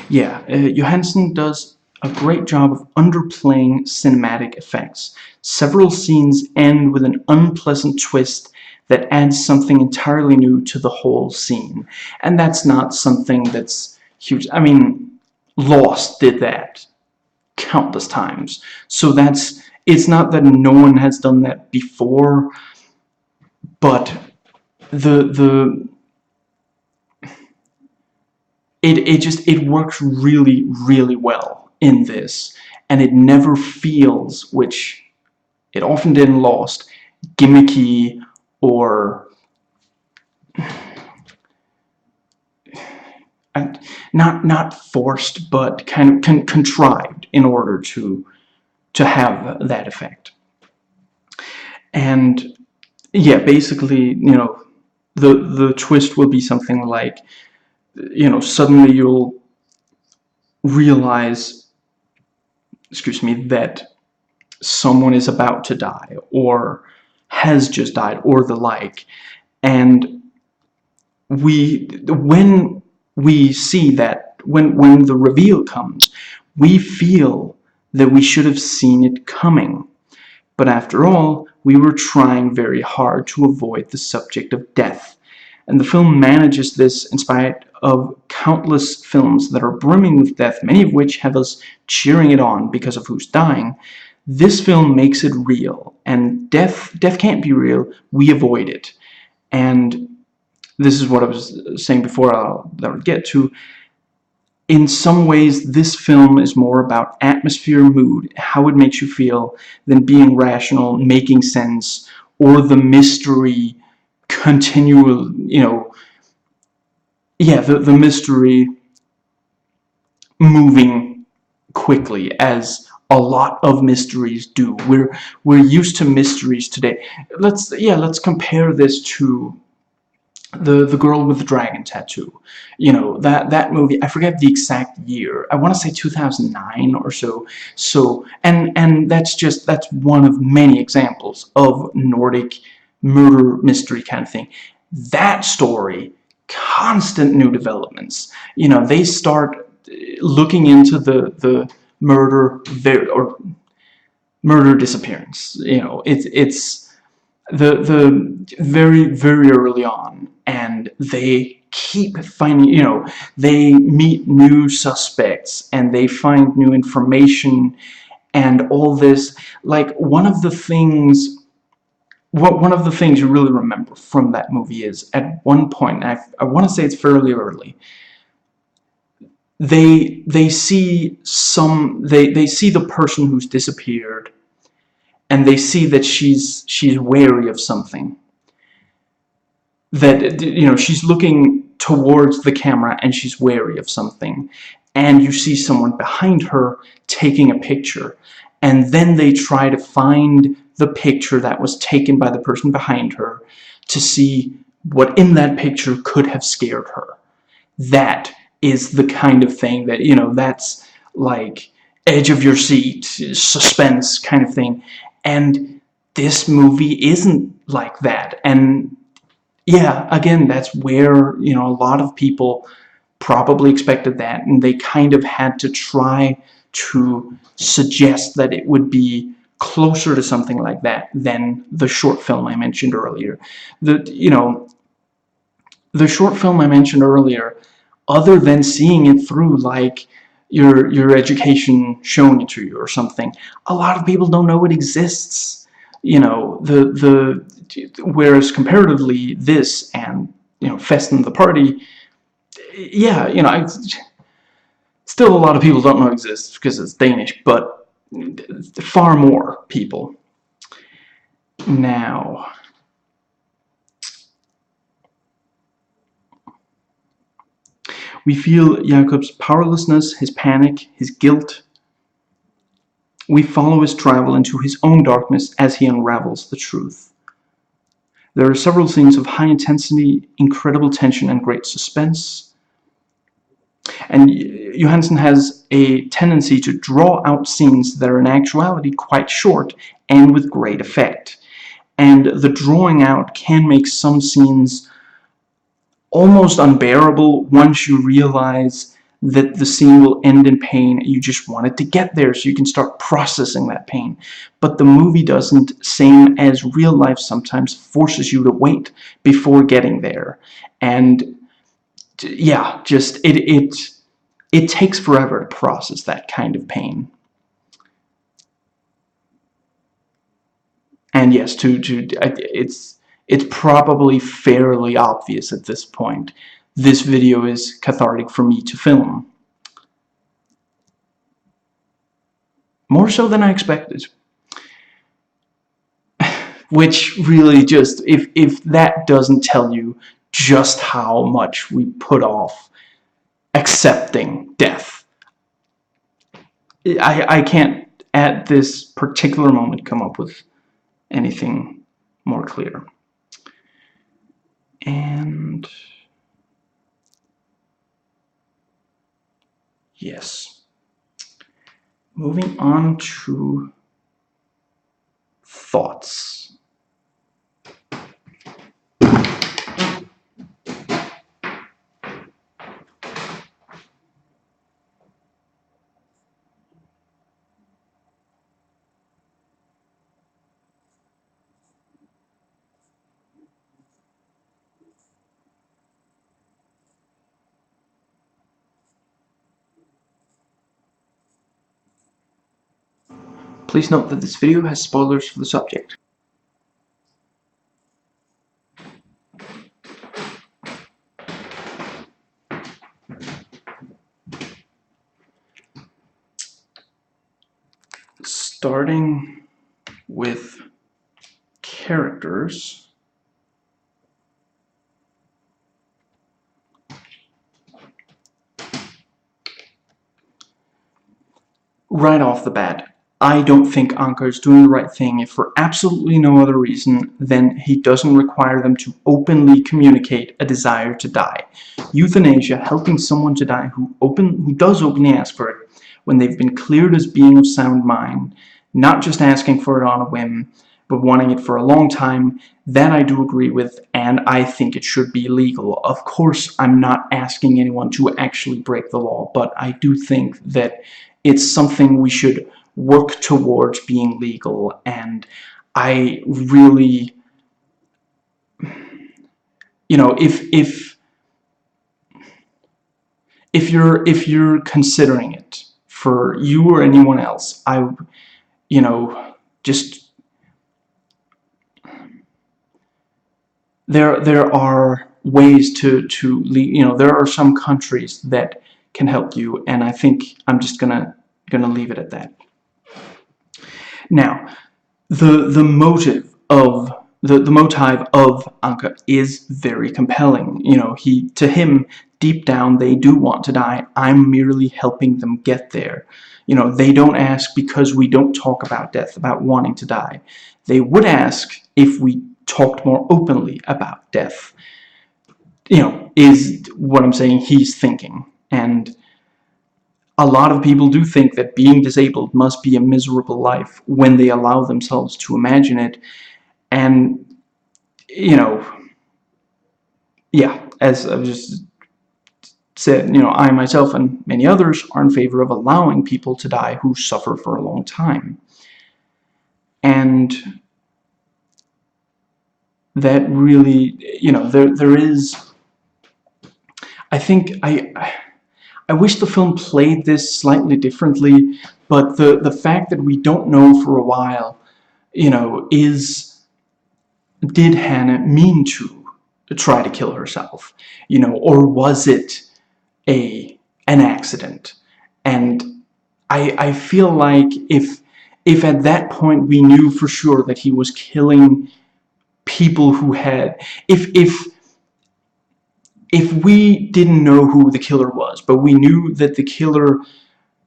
yeah, Johansson does a great job of underplaying cinematic effects. Several scenes end with an unpleasant twist that adds something entirely new to the whole scene. And that's not something that's huge. I mean, Lost did that countless times. So it's not that no one has done that before, but the it works really well in this, and it never feels, which it often did in Lost, gimmicky or not forced, but kind of contrived in order to have that effect. And yeah, basically, the twist will be something like, suddenly you'll realize, excuse me, that someone is about to die or has just died or the like. And when we see that, when the reveal comes, we feel that we should have seen it coming. But after all, we were trying very hard to avoid the subject of death. And the film manages this in spite of countless films that are brimming with death, many of which have us cheering it on because of who's dying. This film makes it real, and death can't be real. We avoid it. And this is what I was saying before that I'll get to. In some ways, this film is more about atmosphere, mood, how it makes you feel, than being rational, making sense, or the mystery continual, the mystery moving quickly, as a lot of mysteries do. We're used to mysteries today. Let's compare this to the girl with the dragon tattoo. That movie, I forget the exact year. I want to say 2009 or so. And that's one of many examples of Nordic murder mystery kind of thing. That story, constant new developments. They start looking into the murder or murder disappearance. It's the very, very early on, and they keep finding, they meet new suspects and they find new information and all this. Like, one of the things you really remember from that movie is, at one point, I want to say it's fairly early, they see the person who's disappeared, and they see that she's wary of something. That, she's looking towards the camera and she's wary of something. And you see someone behind her taking a picture. And then they try to find the picture that was taken by the person behind her to see what in that picture could have scared her. That is the kind of thing that, that's like edge of your seat, suspense kind of thing. And this movie isn't like that. And yeah, again, that's where, a lot of people probably expected that, and they kind of had to try to suggest that it would be closer to something like that than the short film I mentioned earlier. The short film I mentioned earlier, other than seeing it through like your education showing it to you or something, a lot of people don't know it exists. Whereas comparatively, this and Fest and the Party, still a lot of people don't know it exists because it's Danish, but far more people. Now, we feel Jacob's powerlessness, his panic, his guilt. We follow his travel into his own darkness as he unravels the truth. There are several scenes of high intensity, incredible tension, and great suspense. And Johansen has a tendency to draw out scenes that are in actuality quite short and with great effect. And the drawing out can make some scenes almost unbearable once you realize that the scene will end in pain. You just want it to get there so you can start processing that pain. But the movie doesn't, same as real life sometimes, forces you to wait before getting there. And yeah, just it takes forever to process that kind of pain. And yes, it's probably fairly obvious at this point. This video is cathartic for me to film. More so than I expected. Which really just, if that doesn't tell you just how much we put off accepting death. I can't at this particular moment come up with anything more clear. And yes, moving on to thoughts. Please note that this video has spoilers for the subject. Starting with characters. Right off the bat, I don't think Anka is doing the right thing if for absolutely no other reason than he doesn't require them to openly communicate a desire to die. Euthanasia, helping someone to die who does openly ask for it when they've been cleared as being of sound mind, not just asking for it on a whim, but wanting it for a long time, that I do agree with, and I think it should be legal. Of course, I'm not asking anyone to actually break the law, but I do think that it's something we should work towards being legal, and I really, you know, if you're considering it for you or anyone else, you know, just there are ways to you know, there are some countries that can help you, and I think I'm just gonna leave it at that. Now, the motive of the motive of Anka is very compelling. You know, to him, deep down, they do want to die. I'm merely helping them get there. You know, they don't ask because we don't talk about death, about wanting to die. They would ask if we talked more openly about death. You know, is what I'm saying he's thinking. And a lot of people do think that being disabled must be a miserable life when they allow themselves to imagine it. And, you know, yeah, as I've just said, you know, I myself and many others are in favor of allowing people to die who suffer for a long time. And that really, you know, there is, I think, I wish the film played this slightly differently, but the fact that we don't know for a while, you know, did Hannah mean to try to kill herself, you know, or was it an accident? And I feel like if at that point we knew for sure that he was killing people who had, if we didn't know who the killer was, but we knew that the killer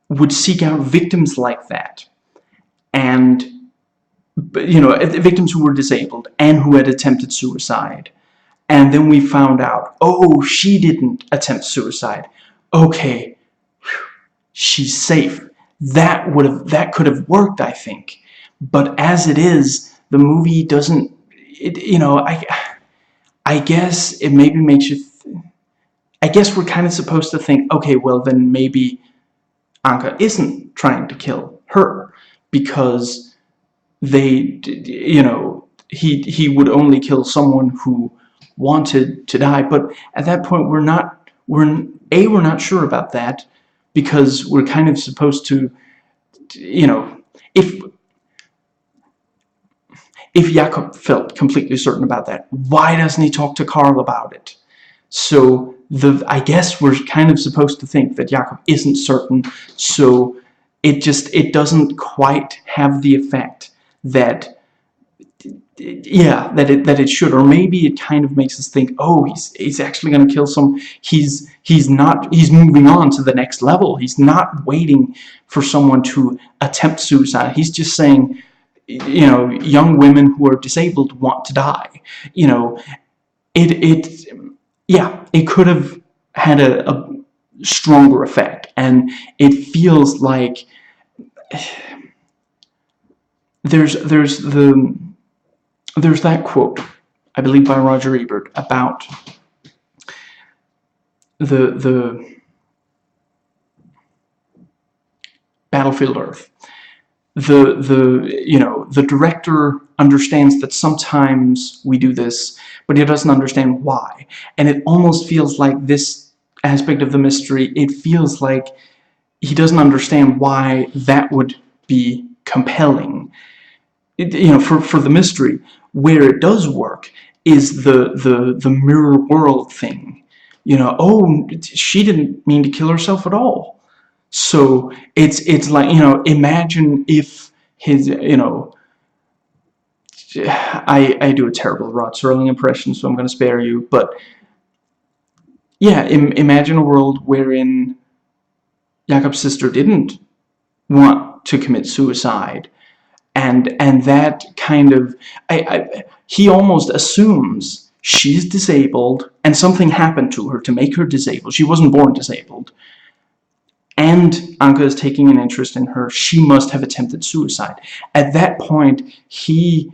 would seek out victims like that, and, you know, victims who were disabled and who had attempted suicide, and then we found out, oh, she didn't attempt suicide, okay, she's safe. That could have worked, I think. But as it is, the movie doesn't, you know, I guess it maybe makes you, I guess we're kind of supposed to think, okay, well then maybe Anka isn't trying to kill her, because they, you know, he would only kill someone who wanted to die. But at that point we're not sure about that, because we're kind of supposed to, you know, if Jakob felt completely certain about that, why doesn't he talk to Carl about it? So I guess we're kind of supposed to think that Jakob isn't certain, so it doesn't quite have the effect that yeah, that it should, or maybe it kind of makes us think, oh, he's actually going to kill some. He's moving on to the next level. He's not waiting for someone to attempt suicide. He's just saying, young women who are disabled want to die. It yeah, it could have had a stronger effect, and it feels like there's that quote, I believe by Roger Ebert, about the Battlefield Earth. The director understands that sometimes we do this, but he doesn't understand why. And it almost feels like this aspect of the mystery, it feels like he doesn't understand why that would be compelling. For the mystery, where it does work is the mirror world thing. Oh, she didn't mean to kill herself at all. So it's like, imagine if his, I do a terrible Rod Serling impression, so I'm going to spare you, but yeah, imagine a world wherein Jakob's sister didn't want to commit suicide, and that kind of, he almost assumes she's disabled and something happened to her to make her disabled. She wasn't born disabled. And Anka is taking an interest in her. She must have attempted suicide. At that point, he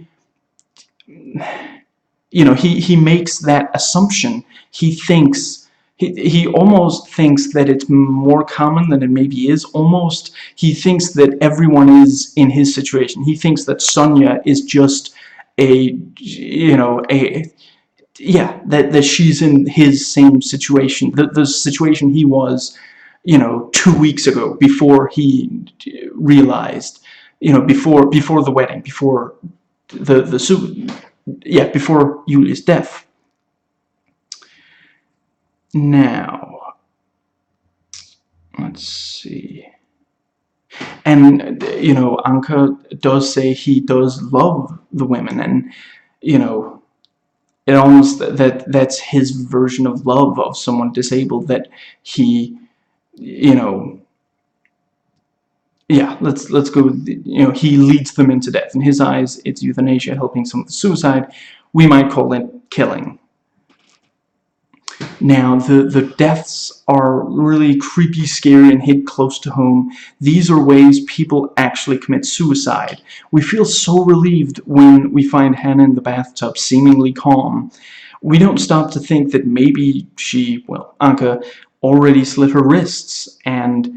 makes that assumption. He thinks, he almost thinks that it's more common than it maybe is. Almost, he thinks that everyone is in his situation. He thinks that Sonia is just that she's in his same situation, the situation he was, 2 weeks ago, before he realized, before the wedding, before before Julia's death. Now, let's see. And, Anka does say he does love the women, and, it almost, that's his version of love of someone disabled, that he, let's go with, he leads them into death. In his eyes, it's euthanasia, helping someone with suicide. We might call it killing. Now, the deaths are really creepy, scary, and hit close to home. These are ways people actually commit suicide. We feel so relieved when we find Hannah in the bathtub, seemingly calm. We don't stop to think that maybe she, Anka, already slit her wrists, and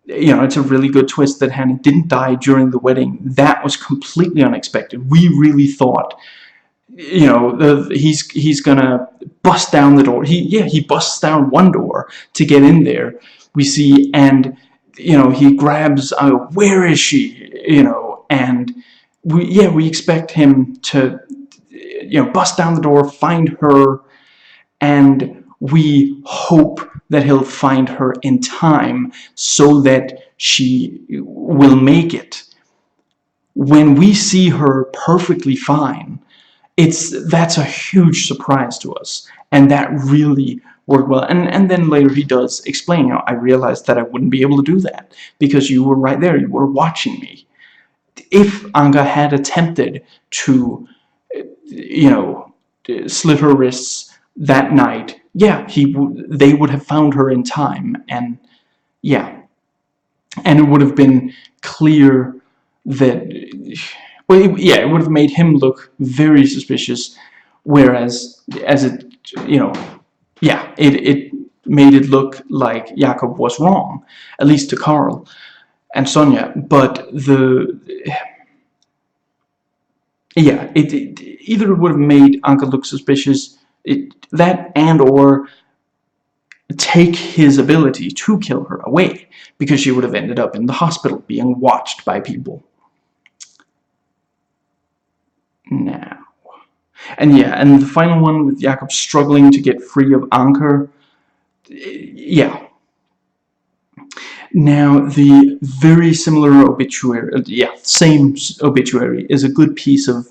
it's a really good twist that Hannah didn't die during the wedding. That was completely unexpected. We really thought, he's gonna bust down the door. He busts down one door to get in there, we see, and he grabs, where is she, and we expect him to bust down the door, find her, and we hope that he'll find her in time so that she will make it. When we see her perfectly fine, that's a huge surprise to us, and that really worked well. And then later he does explain, I realized that I wouldn't be able to do that because you were right there, you were watching me. If Anka had attempted to, slit her wrists that night, they would have found her in time, and it would have been clear that, it would have made him look very suspicious, whereas it made it look like Jakob was wrong, at least to Carl and Sonia. But it either would have made Anka look suspicious, that and or take his ability to kill her away, because she would have ended up in the hospital being watched by people. Now, and the final one with Jakob struggling to get free of Anka. Now, the very similar obituary, same obituary, is a good piece of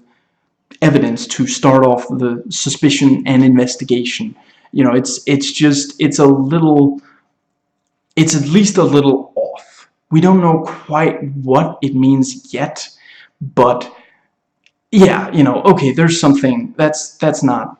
evidence to start off the suspicion and investigation. You know, it's a little, it's at least a little off. We don't know quite what it means yet, but yeah, you know, okay, there's something that's not,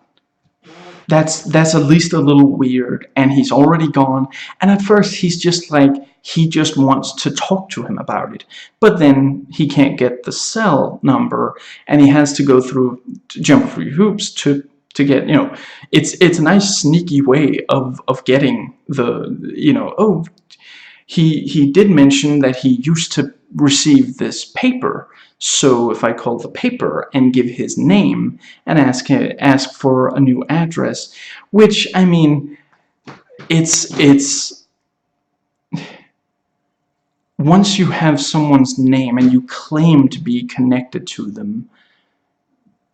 that's at least a little weird, and he's already gone. And at first he's just like, he just wants to talk to him about it, but then he can't get the cell number, and he has to go through, to jump through hoops to get, you know, it's a nice sneaky way of getting the, you know, oh, he did mention that he used to receive this paper. So if I call the paper and give his name and ask for a new address, which, I mean, it's once you have someone's name and you claim to be connected to them,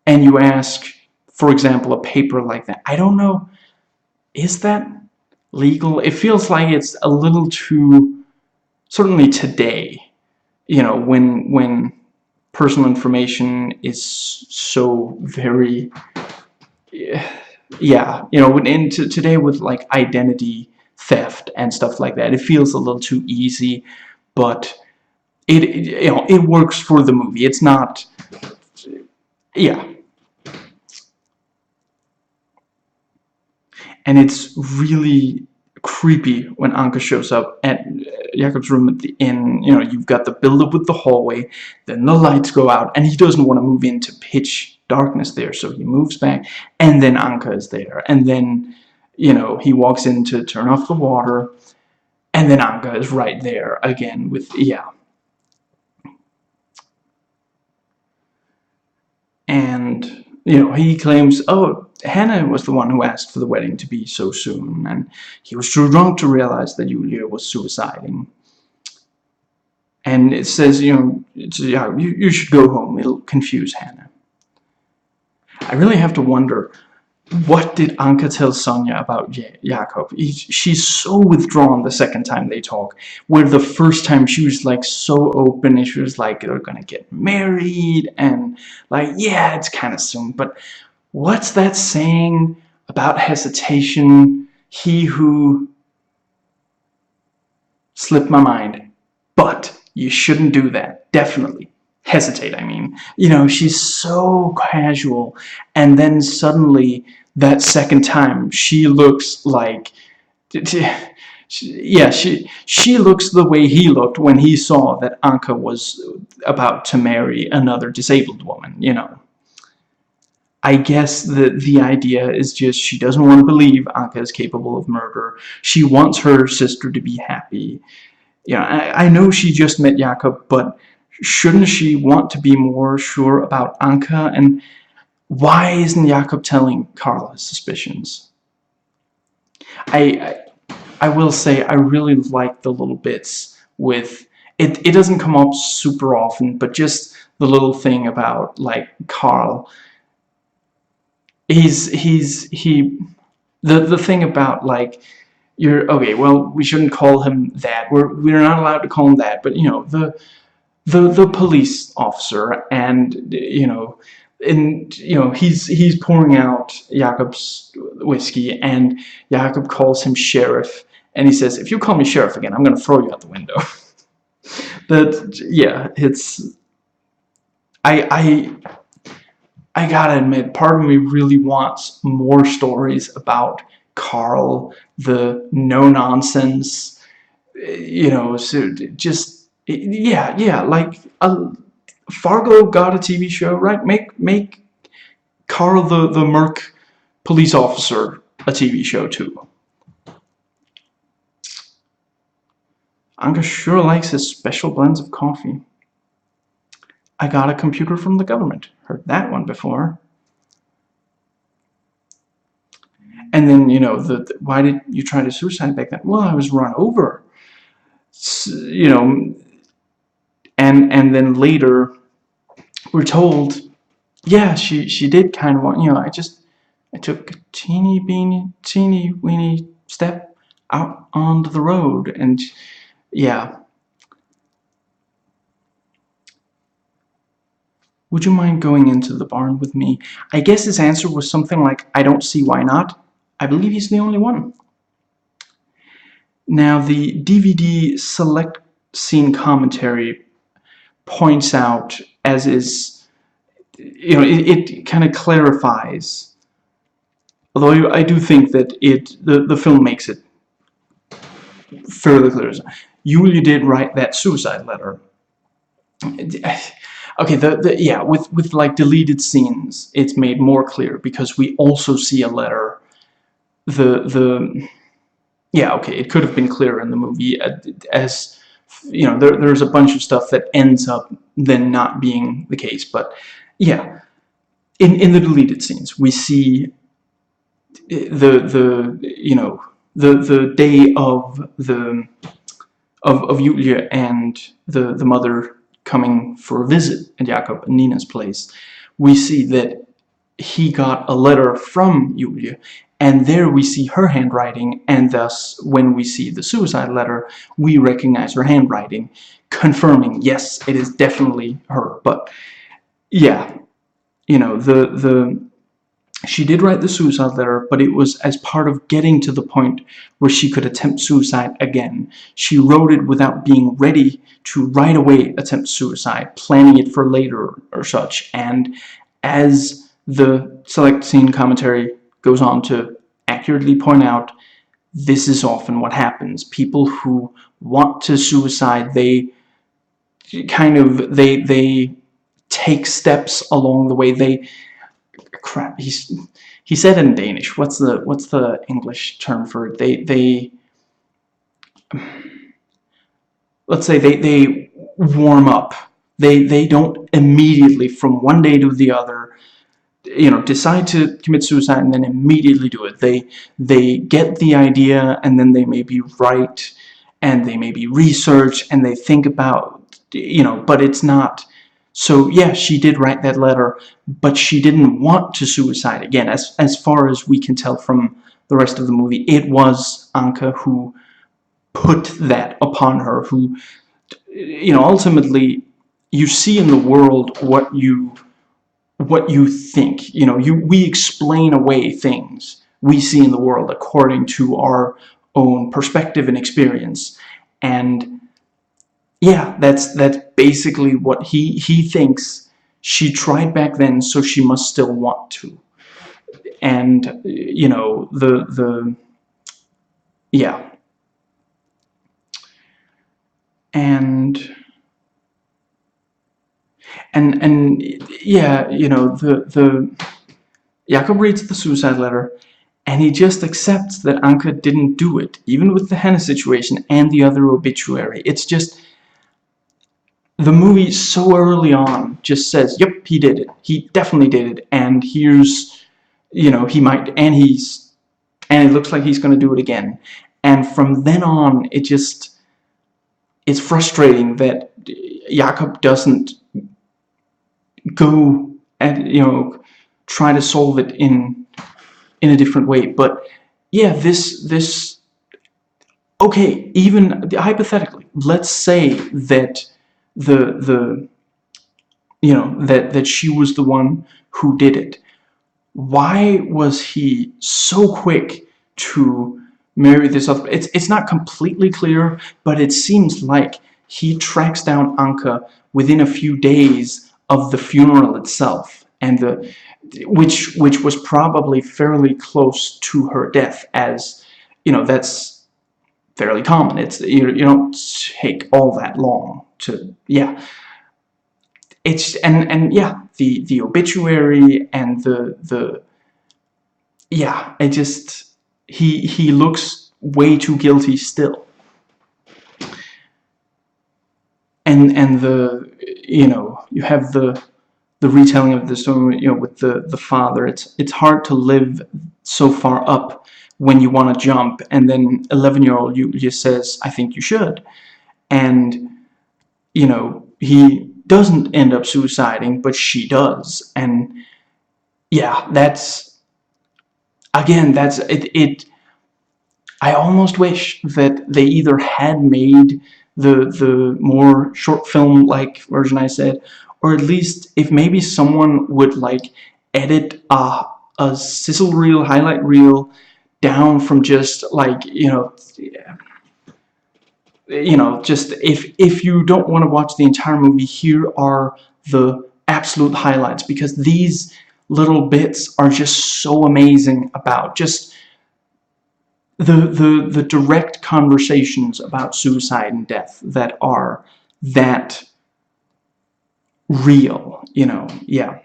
and you ask, for example, a paper like that, I don't know, is that legal? It feels like it's a little too, certainly today, you know, when personal information is so very, yeah, you know, into today with like identity theft and stuff like that, it feels a little too easy, but it, you know, it works for the movie. It's not, yeah. And it's really creepy when Anka shows up at Jakob's room at the inn. You know, you've got the build-up with the hallway, then the lights go out, and he doesn't want to move into pitch darkness there, so he moves back, and then Anka is there, and then, you know, he walks in to turn off the water, and then Anka is right there again with, yeah. And, you know, he claims, oh, Hannah was the one who asked for the wedding to be so soon, and he was too drunk to realize that Julia was suiciding. And it says, you know, yeah, you should go home, it'll confuse Hannah. I really have to wonder, what did Anka tell Sonia about Jakob? She's so withdrawn the second time they talk, where the first time she was like so open, and she was like, they're gonna get married, and like, yeah, it's kind of soon, but what's that saying about hesitation? He who slipped my mind, but you shouldn't do that, definitely. Hesitate, I mean. You know, she's so casual, and then suddenly, that second time, she looks like, yeah, she looks the way he looked when he saw that Anka was about to marry another disabled woman, you know. I guess the idea is just she doesn't want to believe Anka is capable of murder. She wants her sister to be happy. You know, I know she just met Jakob, but shouldn't she want to be more sure about Anka? And why isn't Jakob telling Carl his suspicions? I will say I really like the little bits with it. It doesn't come up super often, but just the little thing about like Carl. The thing about like, you're okay, well, we shouldn't call him that. We're not allowed to call him that, but you know, the police officer, and you know, and you know, he's pouring out Jakob's whiskey, and Jakob calls him sheriff, and he says, if you call me sheriff again, I'm gonna throw you out the window. But yeah, it's I gotta admit, part of me really wants more stories about Carl, the no-nonsense, you know, so just, yeah, like, Fargo got a TV show, right? Make Carl the Mørke police officer a TV show, too. Anka sure likes his special blends of coffee. I got a computer from the government. Heard that one before. And then, you know, why did you try to suicide back then? Well, I was run over. You know, and then later we're told, yeah, she did kind of want, you know, I took a teeny weeny step out onto the road, and yeah. Would you mind going into the barn with me? I guess his answer was something like, I don't see why not. I believe he's the only one. Now, the DVD select scene commentary points out, as is, it kind of clarifies. Although I do think that the film makes it fairly clear. Yulia did write that suicide letter. Okay, yeah, with like deleted scenes, it's made more clear because we also see a letter. Yeah, okay, it could have been clearer in the movie, as there's a bunch of stuff that ends up then not being the case. But yeah, in the deleted scenes, we see the day of Yulia and the mother coming for a visit at Jakob and Nina's place. We see that he got a letter from Yulia, and there we see her handwriting, and thus when we see the suicide letter, we recognize her handwriting, confirming, yes, it is definitely her. But yeah, she did write the suicide letter, but it was as part of getting to the point where she could attempt suicide again. She wrote it without being ready to right away attempt suicide, planning it for later or such. And as the select scene commentary goes on to accurately point out, this is often what happens. People who want to suicide, they take steps along the way. Crap, he said it in Danish. What's the English term for it? Let's say they warm up. They don't immediately from one day to the other, decide to commit suicide and then immediately do it. They get the idea, and then they maybe write, and they maybe research, and they think about, but it's not. So yeah, she did write that letter, but she didn't want to suicide again. As far as we can tell from the rest of the movie, it was Anke who put that upon her, who, ultimately, you see in the world what you think. We explain away things we see in the world according to our own perspective and experience. And yeah, that's basically what he thinks. She tried back then, so she must still want to. And yeah, and yeah, the Jakob reads the suicide letter, and he just accepts that Anke didn't do it, even with the Hannah situation and the other obituary. It's just, the movie so early on just says, yep, he did it. He definitely did it. And here's, he might, and it looks like he's going to do it again. And from then on, it's frustrating that Jakob doesn't go and, try to solve it in a different way. But yeah, this, okay, even hypothetically, let's say that that she was the one who did it. Why was he so quick to marry this other? It's not completely clear, but it seems like he tracks down Anke within a few days of the funeral itself, and which was probably fairly close to her death, as that's fairly common. It's you don't take all that long to, yeah. It's and yeah, the obituary and the yeah, it just, he looks way too guilty still. And you have the retelling of the story, with the father. It's hard to live so far up when you want to jump, and then 11-year-old Yulia says, I think you should. And he doesn't end up suiciding, but she does. And yeah, that's, again, that's it. I almost wish that they either had made the more short film like version I said, or at least if maybe someone would like edit a sizzle reel, highlight reel down from just like, just if you don't want to watch the entire movie, here are the absolute highlights, because these little bits are just so amazing about just the direct conversations about suicide and death that are that real, yeah.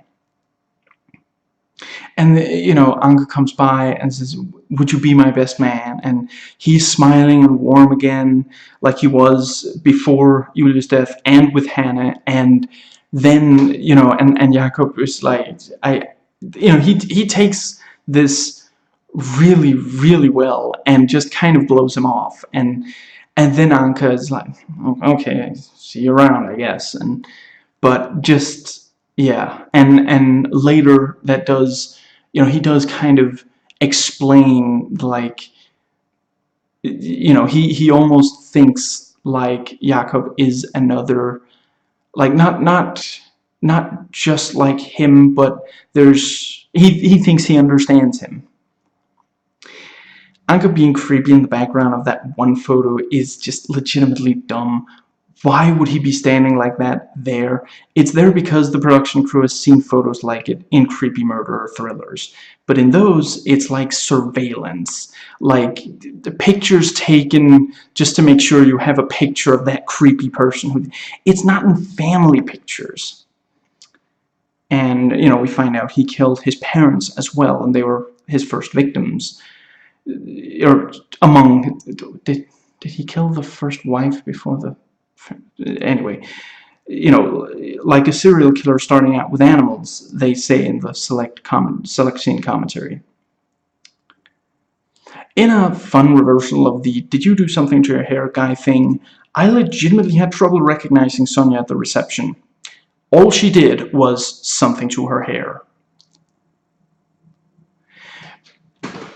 And Anka comes by and says, "Would you be my best man?" And he's smiling and warm again, like he was before Julia's death and with Hannah. And then and Jakob is like, he takes this really, really well and just kind of blows him off. And then Anka is like, "Okay, see you around, I guess." But just, yeah. And later that does, he does kind of explain, like, he almost thinks like Jakob is another, like, not just like him, but he thinks he understands him. Anka being creepy in the background of that one photo is just legitimately dumb. Why would he be standing like that there? It's there because the production crew has seen photos like it in creepy murder thrillers. But in those, it's like surveillance. Like, the pictures taken just to make sure you have a picture of that creepy person. It's not in family pictures. And, we find out he killed his parents as well, and they were his first victims. Or among... Did he kill the first wife before the... Anyway, like a serial killer starting out with animals, they say in the select scene commentary. In a fun reversal of the "did you do something to your hair" guy thing, I legitimately had trouble recognizing Sonia at the reception. All she did was something to her hair.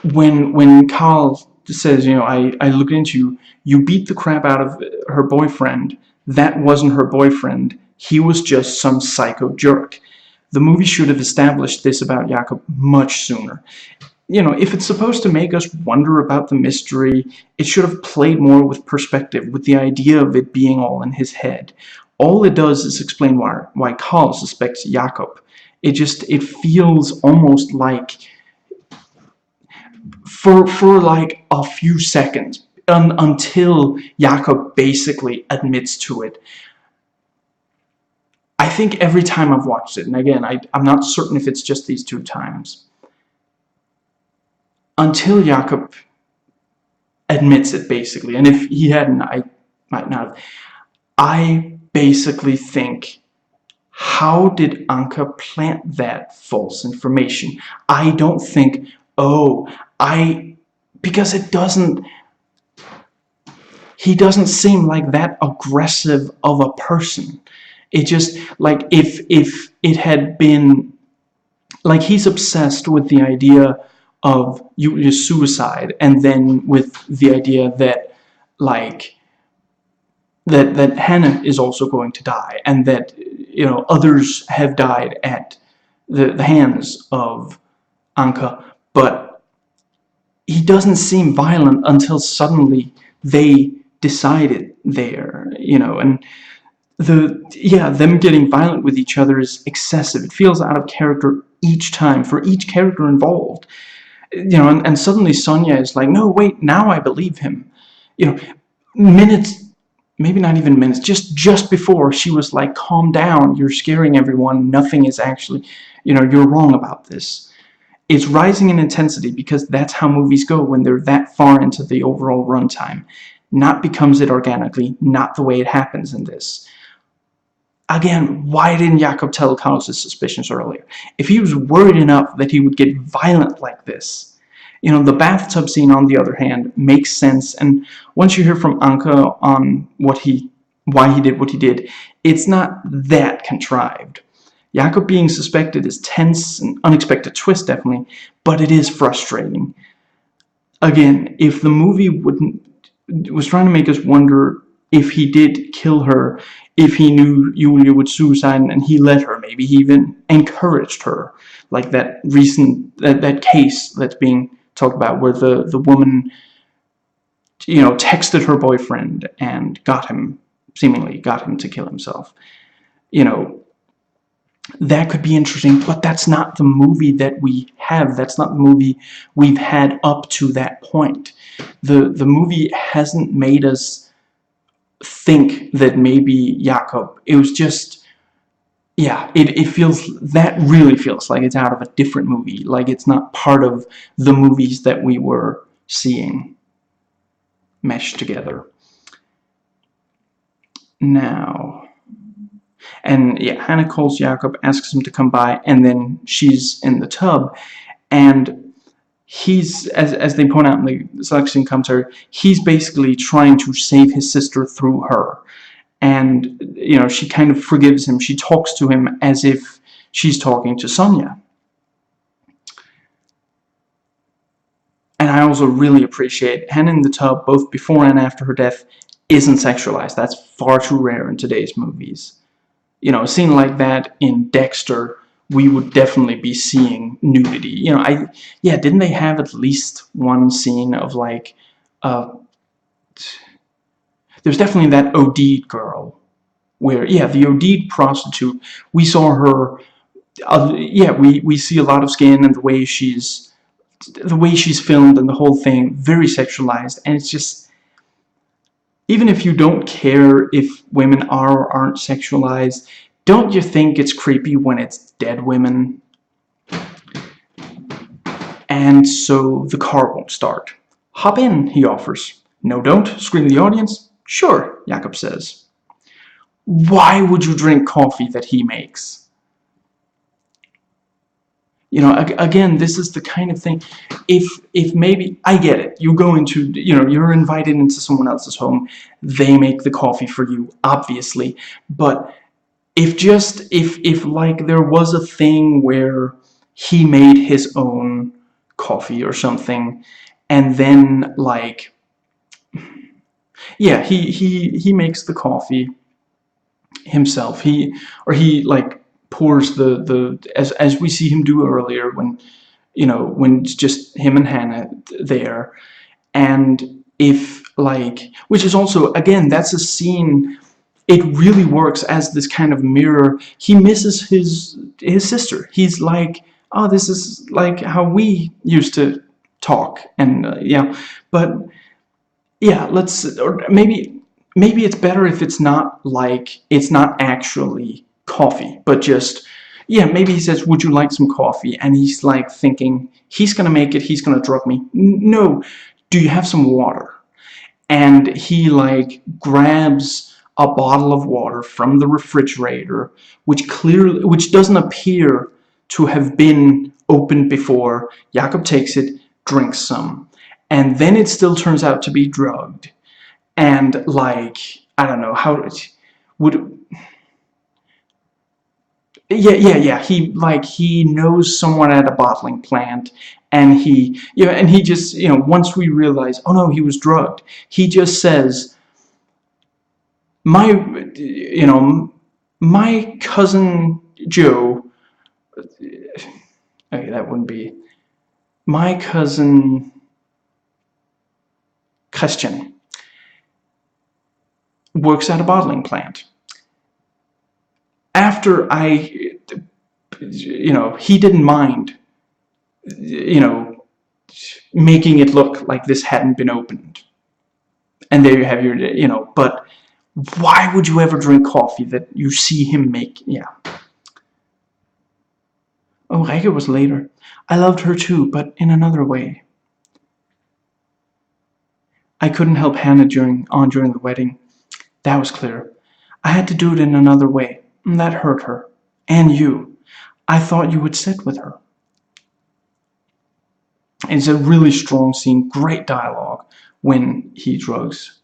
When Carl says, I looked into you beat the crap out of her boyfriend, that wasn't her boyfriend, he was just some psycho jerk. The movie should have established this about Jakob much sooner. If it's supposed to make us wonder about the mystery, it should have played more with perspective, with the idea of it being all in his head. All it does is explain why Carl suspects Jakob. It feels almost like for like a few seconds, until Jakob basically admits to it. I think every time I've watched it, and again, I'm not certain if it's just these two times, until Jakob admits it, basically, and if he hadn't, I might not have, I basically think, how did Anka plant that false information? I don't think, because it doesn't, he doesn't seem like that aggressive of a person. It just, like, if it had been, like, he's obsessed with the idea of Julia's suicide, and then with the idea that, like, that Hannah is also going to die, and that, others have died at the hands of Anka, but he doesn't seem violent until suddenly they decided there, and them getting violent with each other is excessive. It feels out of character each time for each character involved, and suddenly Sonia is like, no, wait, now I believe him. Minutes, maybe not even minutes, just before she was like, calm down, you're scaring everyone, nothing is actually, you're wrong about this. It's rising in intensity because that's how movies go when they're that far into the overall runtime. Not becomes it organically, not the way it happens in this. Again, why didn't Jakob tell Carlos his suspicions earlier? If he was worried enough that he would get violent like this. The bathtub scene, on the other hand, makes sense, and once you hear from Anka on why he did what he did, it's not that contrived. Jakob being suspected is tense, an unexpected twist, definitely, but it is frustrating. Again, if the movie was trying to make us wonder if he did kill her, if he knew Julia would suicide and he let her. Maybe he even encouraged her, like that recent that case that's being talked about where the woman, texted her boyfriend and seemingly got him to kill himself. You know, that could be interesting, but that's not the movie that we have. That's not the movie we've had up to that point. The movie hasn't made us think that maybe Jakob, it was just, yeah, it feels, that really feels like it's out of a different movie, like it's not part of the movies that we were seeing meshed together. Now, and yeah, Hannah calls Jakob, asks him to come by, and then she's in the tub, and he's, as they point out in the selection commentary, he's basically trying to save his sister through her. And, she kind of forgives him. She talks to him as if she's talking to Sonia. And I also really appreciate Hannah in the tub, both before and after her death, isn't sexualized. That's far too rare in today's movies. A scene like that in Dexter, we would definitely be seeing nudity. Didn't they have at least one scene of like, there's definitely that OD girl, where, the OD prostitute, we saw her, we see a lot of skin and the way she's filmed and the whole thing, very sexualized, and it's just, even if you don't care if women are or aren't sexualized, don't you think it's creepy when it's dead women? And so the car won't start. Hop in, he offers. No, don't, scream the audience. Sure, Jakob says. Why would you drink coffee that he makes? Again, this is the kind of thing, if maybe, I get it, you go into, you're invited into someone else's home, they make the coffee for you, obviously, but if like there was a thing where he made his own coffee or something, and then like, he makes the coffee himself, he like pours as we see him do earlier when it's just him and Hannah there, and if like, which is also, again, that's a scene, it really works as this kind of mirror. He misses his sister. He's like, oh, this is like how we used to talk, and but yeah, or maybe it's better if it's not actually coffee, but just, maybe he says, would you like some coffee? And he's like thinking, he's gonna make it, he's gonna drug me. No, do you have some water? And he like grabs a bottle of water from the refrigerator, which doesn't appear to have been opened before. Jakob takes it, drinks some, and then it still turns out to be drugged. And like, I don't know how it would. He knows someone at a bottling plant, and he just, once we realize, oh no, he was drugged, he just says, my cousin Joe, okay, that wouldn't be, my cousin Christian works at a bottling plant. After he didn't mind, making it look like this hadn't been opened. And there you have your, but why would you ever drink coffee that you see him make? Yeah. Oh, Rege was later. I loved her too, but in another way. I couldn't help Hannah during the wedding. That was clear. I had to do it in another way. That hurt her. And you. I thought you would sit with her. It's a really strong scene, great dialogue when he drugs.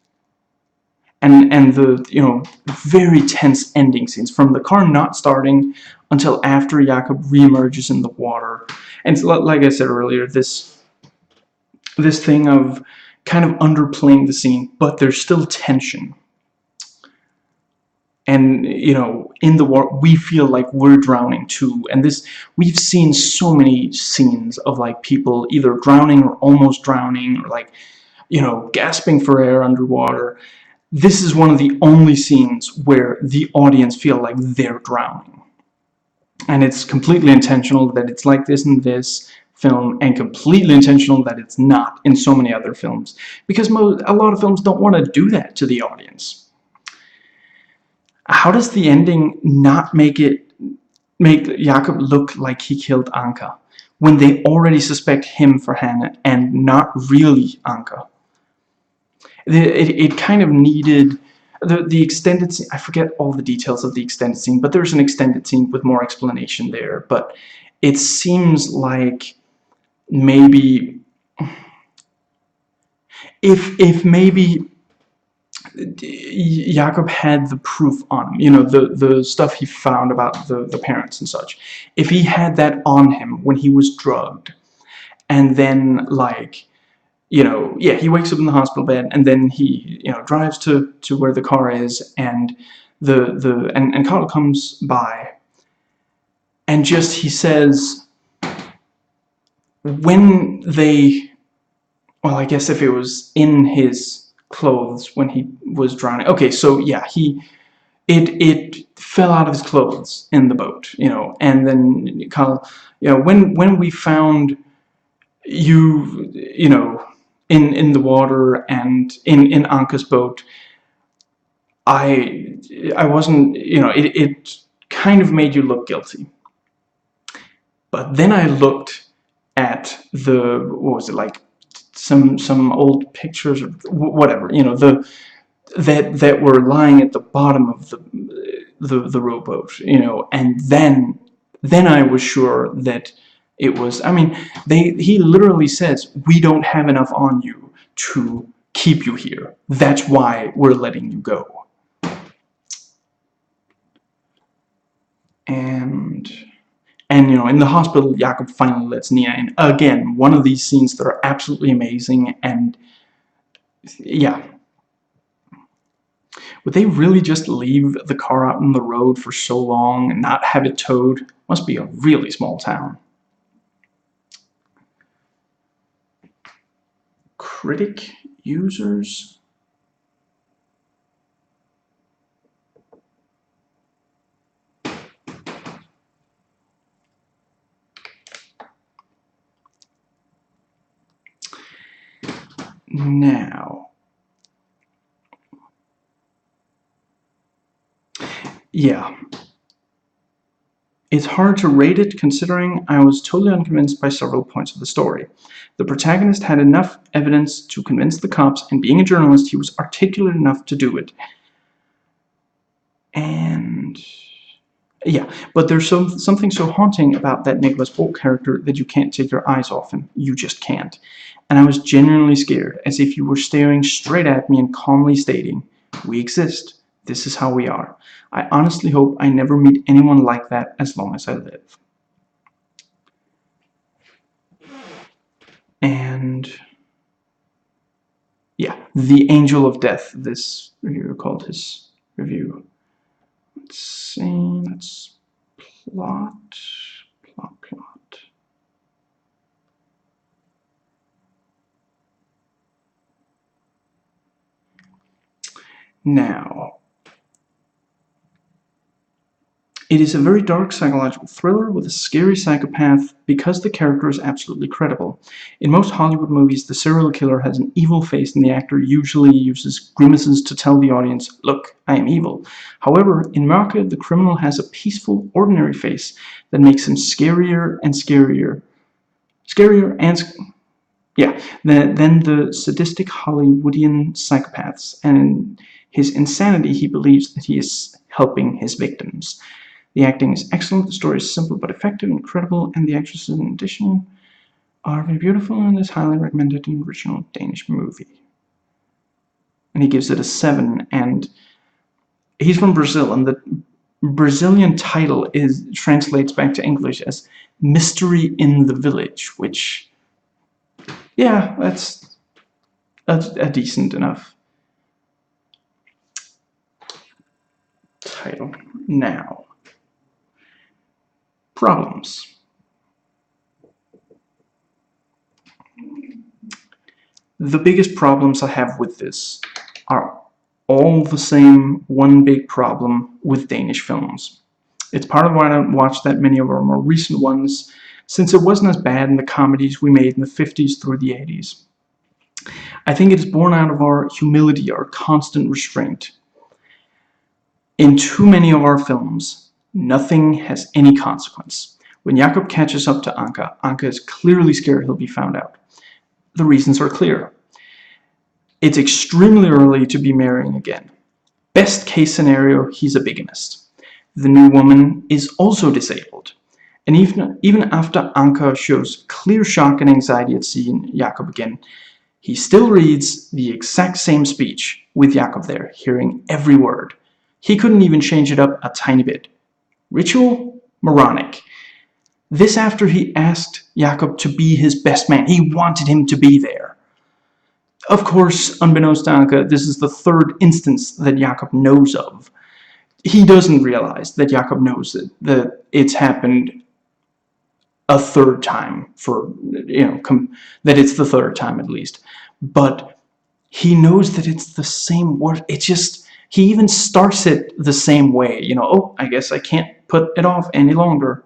And the, very tense ending scenes, from the car not starting until after Jakob reemerges in the water. And like I said earlier, this thing of kind of underplaying the scene, but there's still tension. and you know, in the war we feel like we're drowning too. And this, we've seen so many scenes of like people either drowning or almost drowning, or like, you know, gasping for air underwater. This is one of the only scenes where the audience feel like they're drowning, and it's completely intentional that it's like this in this film, and completely intentional that it's not in so many other films, because a lot of films don't want to do that to the audience. How does the ending not make Jakob look like he killed Anka, when they already suspect him for Hannah and not really Anka? It kind of needed the extended scene. I forget all the details of the extended scene, but there's an extended scene with more explanation there. But it seems like maybe if maybe Jakob had the proof on him, you know, the stuff he found about the parents and such. If he had that on him when he was drugged, and then like, you know, yeah, he wakes up in the hospital bed, and then he, you know, drives to where the car is, and and Carl comes by, and just he says, when they, well, I guess if it was in his clothes when he was drowning. Okay, so yeah, it fell out of his clothes in the boat, you know, and then Carl, you know, when we found you know, in the water and in Anka's boat, I wasn't, you know, it kind of made you look guilty. But then I looked at the, what was it, like some old pictures or whatever, you know, that were lying at the bottom of the rowboat, you know, and then I was sure that it was, I mean, he literally says, we don't have enough on you to keep you here. That's why we're letting you go. And you know, in the hospital, Jakob finally lets Nia in. Again, one of these scenes that are absolutely amazing, and yeah. Would they really just leave the car out on the road for so long and not have it towed? Must be a really small town. Critic users? Now, yeah, it's hard to rate it considering I was totally unconvinced by several points of the story. The protagonist had enough evidence to convince the cops, and being a journalist, he was articulate enough to do it. And yeah, but there's something so haunting about that Nicholas Hoult character that you can't take your eyes off him. You just can't. And I was genuinely scared, as if you were staring straight at me and calmly stating, we exist. This is how we are. I honestly hope I never meet anyone like that as long as I live. And yeah, The Angel of Death, this reviewer called his review. Let's see, let's plot. Now, it is a very dark psychological thriller with a scary psychopath because the character is absolutely credible. In most Hollywood movies, the serial killer has an evil face and the actor usually uses grimaces to tell the audience, look, I am evil. However, in Mørke, the criminal has a peaceful, ordinary face that makes him scarier and scarier. Than the sadistic Hollywoodian psychopaths, and in his insanity he believes that he is helping his victims. The acting is excellent, the story is simple but effective and credible, and the actresses in addition are very beautiful, and is highly recommended an original Danish movie. And he gives it a 7, and he's from Brazil, and the Brazilian title translates back to English as Mystery in the Village, which, yeah, that's a decent enough. title. Now, problems. The biggest problems I have with this are all the same one big problem with Danish films. It's part of why I don't watch that many of our more recent ones, since it wasn't as bad in the comedies we made in the 50s through the 80s. I think it is born out of our humility, our constant restraint. In too many of our films, nothing has any consequence. When Jakob catches up to Anka, Anka is clearly scared he'll be found out. The reasons are clear. It's extremely early to be marrying again. Best case scenario, he's a bigamist. The new woman is also disabled. And even after Anka shows clear shock and anxiety at seeing Jakob again, he still reads the exact same speech with Jakob there, hearing every word. He couldn't even change it up a tiny bit. Ritual? Moronic. This after he asked Jakob to be his best man. He wanted him to be there. Of course, unbeknownst to Anka, this is the third instance that Jakob knows of. He doesn't realize that Jakob knows that it's happened a third time, that it's the third time at least. But he knows that it's the same word. It's just, he even starts it the same way. Oh, I guess I can't put it off any longer.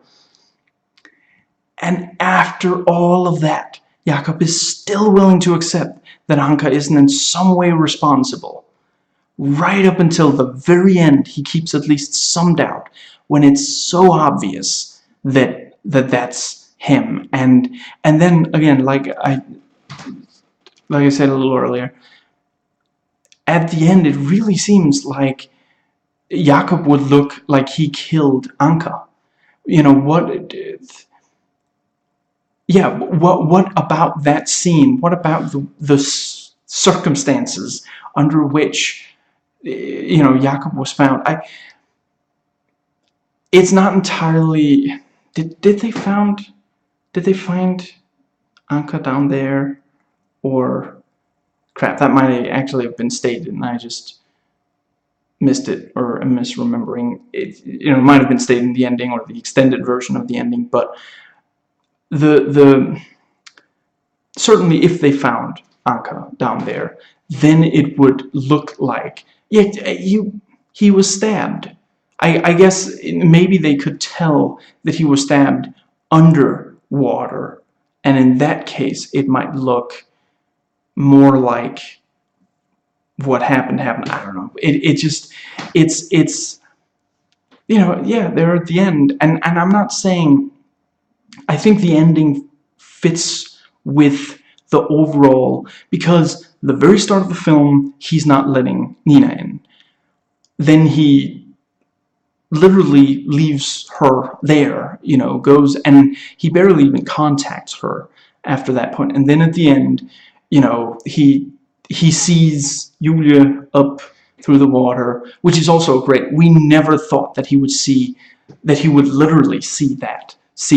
And after all of that, Jakob is still willing to accept that Anka isn't in some way responsible. Right up until the very end, he keeps at least some doubt, when it's so obvious that that's him. And then again, like I said a little earlier, at the end it really seems like Jakob would look like he killed Anka. What about that scene? What about the circumstances under which Jakob was found? It's not entirely. Did they find Anka down there, or crap? That might actually have been stated, and I just missed it, or am misremembering it. It might have been stated in the ending or the extended version of the ending, but certainly if they found Anka down there, then it would look like he was stabbed. I guess maybe they could tell that he was stabbed underwater, and in that case it might look more like what happened. I don't know. It's they're at the end, and I'm not saying. I think the ending fits with the overall, because the very start of the film, he's not letting Nina in. Then he literally leaves her there, goes, and he barely even contacts her after that point. And then at the end, he sees Julia up through the water, which is also great. We never thought that he would literally see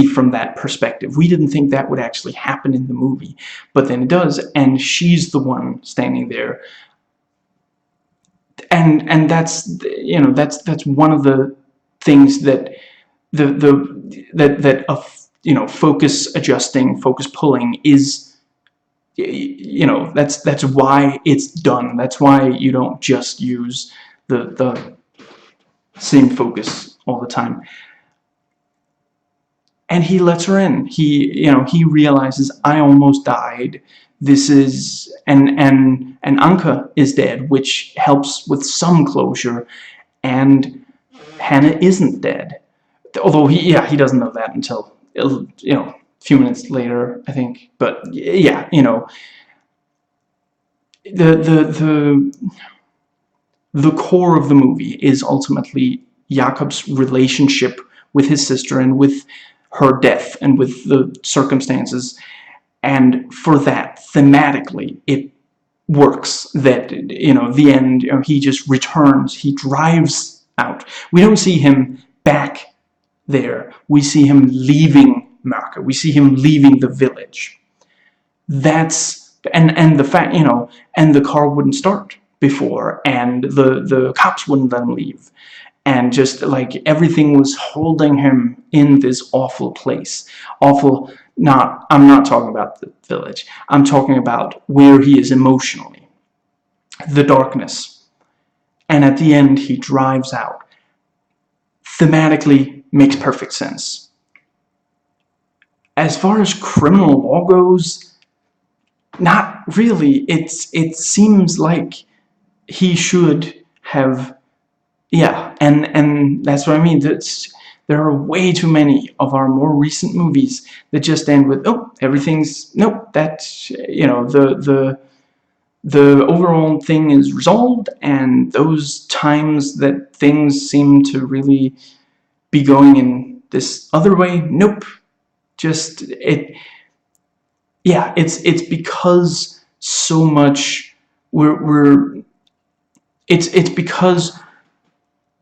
from that perspective. We didn't think that would actually happen in the movie, but then it does, and she's the one standing there. And that's that's one of the things that focus adjusting, focus pulling is, that's why it's done. That's why you don't just use the same focus all the time. And he lets her in. He realizes, I almost died. This is, and Anka is dead, which helps with some closure. And Hannah isn't dead, although he doesn't know that until a few minutes later, I think. But yeah, the core of the movie is ultimately Jakob's relationship with his sister and with her death and with the circumstances, and for that, thematically, it works. That the end, he just returns, he drives out. We don't see him back there. We see him leaving Mørke. We see him leaving the village. That's and the fact, and the car wouldn't start before, and the cops wouldn't let him leave. and just like everything was holding him in this awful place. Awful, not, I'm not talking about the village, I'm talking about where he is emotionally, the darkness. And at the end he drives out. Thematically makes perfect sense. As far as criminal law goes, not really. It seems like he should have, yeah, and that's what I mean. There are way too many of our more recent movies that just end with, oh, everything's, nope, that's, the overall thing is resolved, and those times that things seem to really be going in this other way, nope. Just yeah, it's because so much we're it's because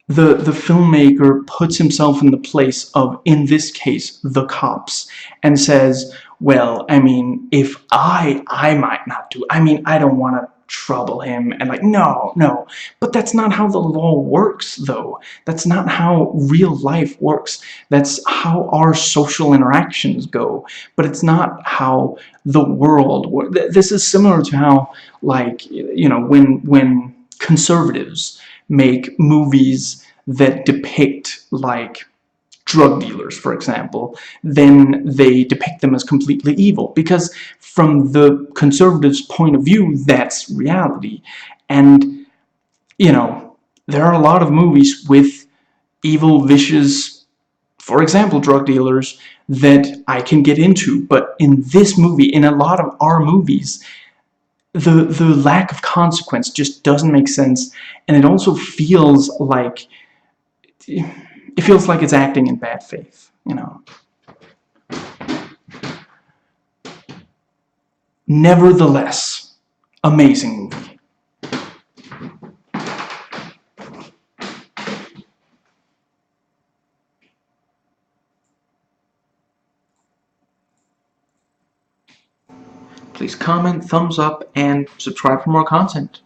the filmmaker puts himself in the place of, in this case, the cops, and says, well, I mean, if I might not do, I mean, I don't want to trouble him, and like, no, but that's not how the law works, though. That's not how real life works. That's how our social interactions go, but it's not how the world works. This is similar to how, like, when conservatives make movies that depict, like, drug dealers, for example, then they depict them as completely evil, because from the conservatives' point of view, that's reality. And, there are a lot of movies with evil, vicious, for example, drug dealers that I can get into, but in this movie, in a lot of our movies, the lack of consequence just doesn't make sense, and it also feels like it's acting in bad faith. Nevertheless, amazing movie. Please comment, thumbs up, and subscribe for more content.